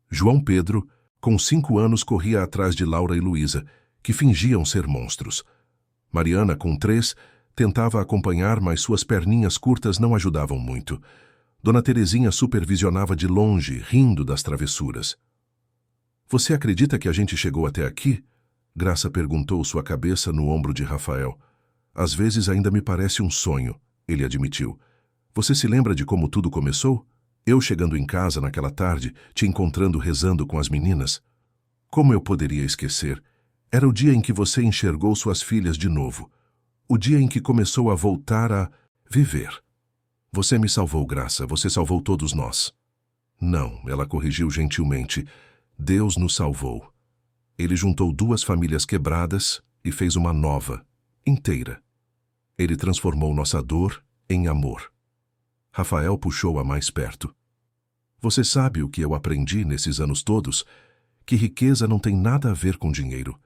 Speaker 1: João Pedro, com 5 anos, corria atrás de Laura e Luísa, que fingiam ser monstros. Mariana, com 3, tentava acompanhar, mas suas perninhas curtas não ajudavam muito. Dona Terezinha supervisionava de longe, rindo das travessuras. "Você acredita que a gente chegou até aqui?" Graça perguntou, sua cabeça no ombro de Rafael. "Às vezes ainda me parece um sonho", ele admitiu. "Você se lembra de como tudo começou? Eu chegando em casa naquela tarde, te encontrando rezando com as meninas. Como eu poderia esquecer? Era o dia em que você enxergou suas filhas de novo. O dia em que começou a voltar a viver. Você me salvou, Graça, você salvou todos nós." "Não", ela corrigiu gentilmente. "Deus nos salvou. Ele juntou 2 famílias quebradas e fez uma nova, inteira. Ele transformou nossa dor em amor." Rafael puxou-a mais perto. "Você sabe o que eu aprendi nesses anos todos? Que riqueza não tem nada a ver com dinheiro.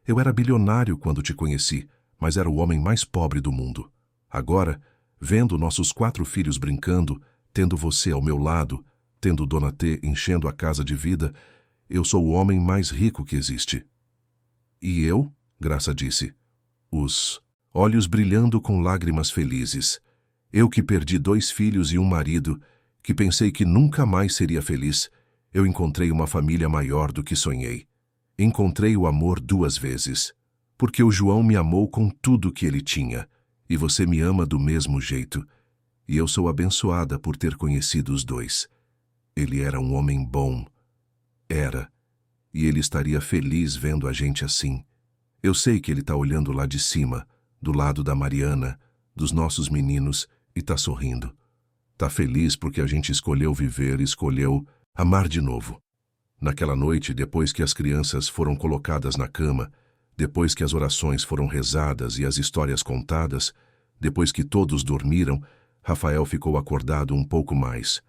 Speaker 1: Eu era bilionário quando te conheci, mas era o homem mais pobre do mundo. Agora, vendo nossos 4 filhos brincando, tendo você ao meu lado, tendo Dona T enchendo a casa de vida, eu sou o homem mais rico que existe." "E eu?" Graça disse, os olhos brilhando com lágrimas felizes. "Eu que perdi 2 filhos e um marido, que pensei que nunca mais seria feliz, eu encontrei uma família maior do que sonhei. Encontrei o amor 2 vezes, porque o João me amou com tudo que ele tinha, e você me ama do mesmo jeito, e eu sou abençoada por ter conhecido os 2. Ele era um homem bom. Era. E ele estaria feliz vendo a gente assim. Eu sei que ele está olhando lá de cima, do lado da Mariana, dos nossos meninos, e está sorrindo. Está feliz porque a gente escolheu viver, escolheu amar de novo." Naquela noite, depois que as crianças foram colocadas na cama, depois que as orações foram rezadas e as histórias contadas, depois que todos dormiram, Rafael ficou acordado um pouco mais.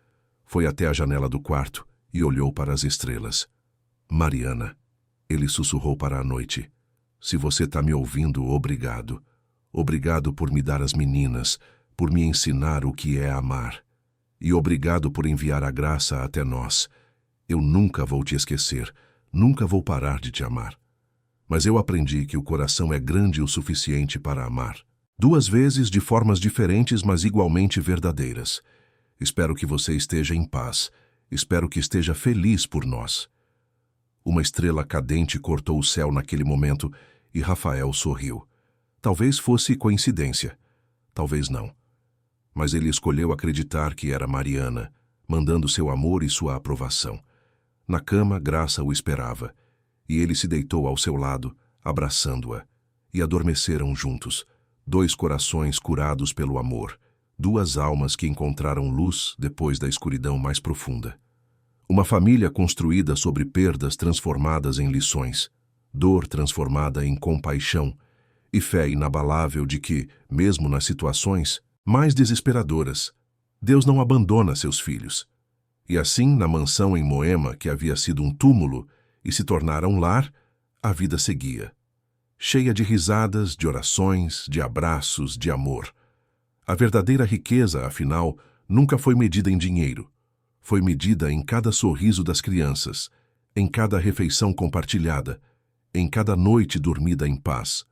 Speaker 1: Foi até a janela do quarto e olhou para as estrelas. "Mariana", ele sussurrou para a noite, "se você está me ouvindo, obrigado. Obrigado por me dar as meninas, por me ensinar o que é amar. E obrigado por enviar a Graça até nós. Eu nunca vou te esquecer, nunca vou parar de te amar. Mas eu aprendi que o coração é grande o suficiente para amar. 2 vezes de formas diferentes, mas igualmente verdadeiras. Espero que você esteja em paz. Espero que esteja feliz por nós." Uma estrela cadente cortou o céu naquele momento e Rafael sorriu. Talvez fosse coincidência. Talvez não. Mas ele escolheu acreditar que era Mariana, mandando seu amor e sua aprovação. Na cama, Graça o esperava, e ele se deitou ao seu lado, abraçando-a, e adormeceram juntos, 2 corações curados pelo amor, 2 almas que encontraram luz depois da escuridão mais profunda. Uma família construída sobre perdas transformadas em lições, dor transformada em compaixão, e fé inabalável de que, mesmo nas situações mais desesperadoras, Deus não abandona seus filhos. E assim, na mansão em Moema, que havia sido um túmulo e se tornara um lar, a vida seguia. Cheia de risadas, de orações, de abraços, de amor. A verdadeira riqueza, afinal, nunca foi medida em dinheiro. Foi medida em cada sorriso das crianças, em cada refeição compartilhada, em cada noite dormida em paz.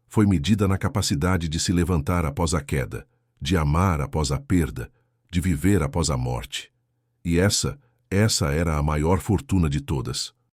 Speaker 1: Foi medida na capacidade de se levantar após a queda, de amar após a perda, de viver após a morte. E essa era a maior fortuna de todas.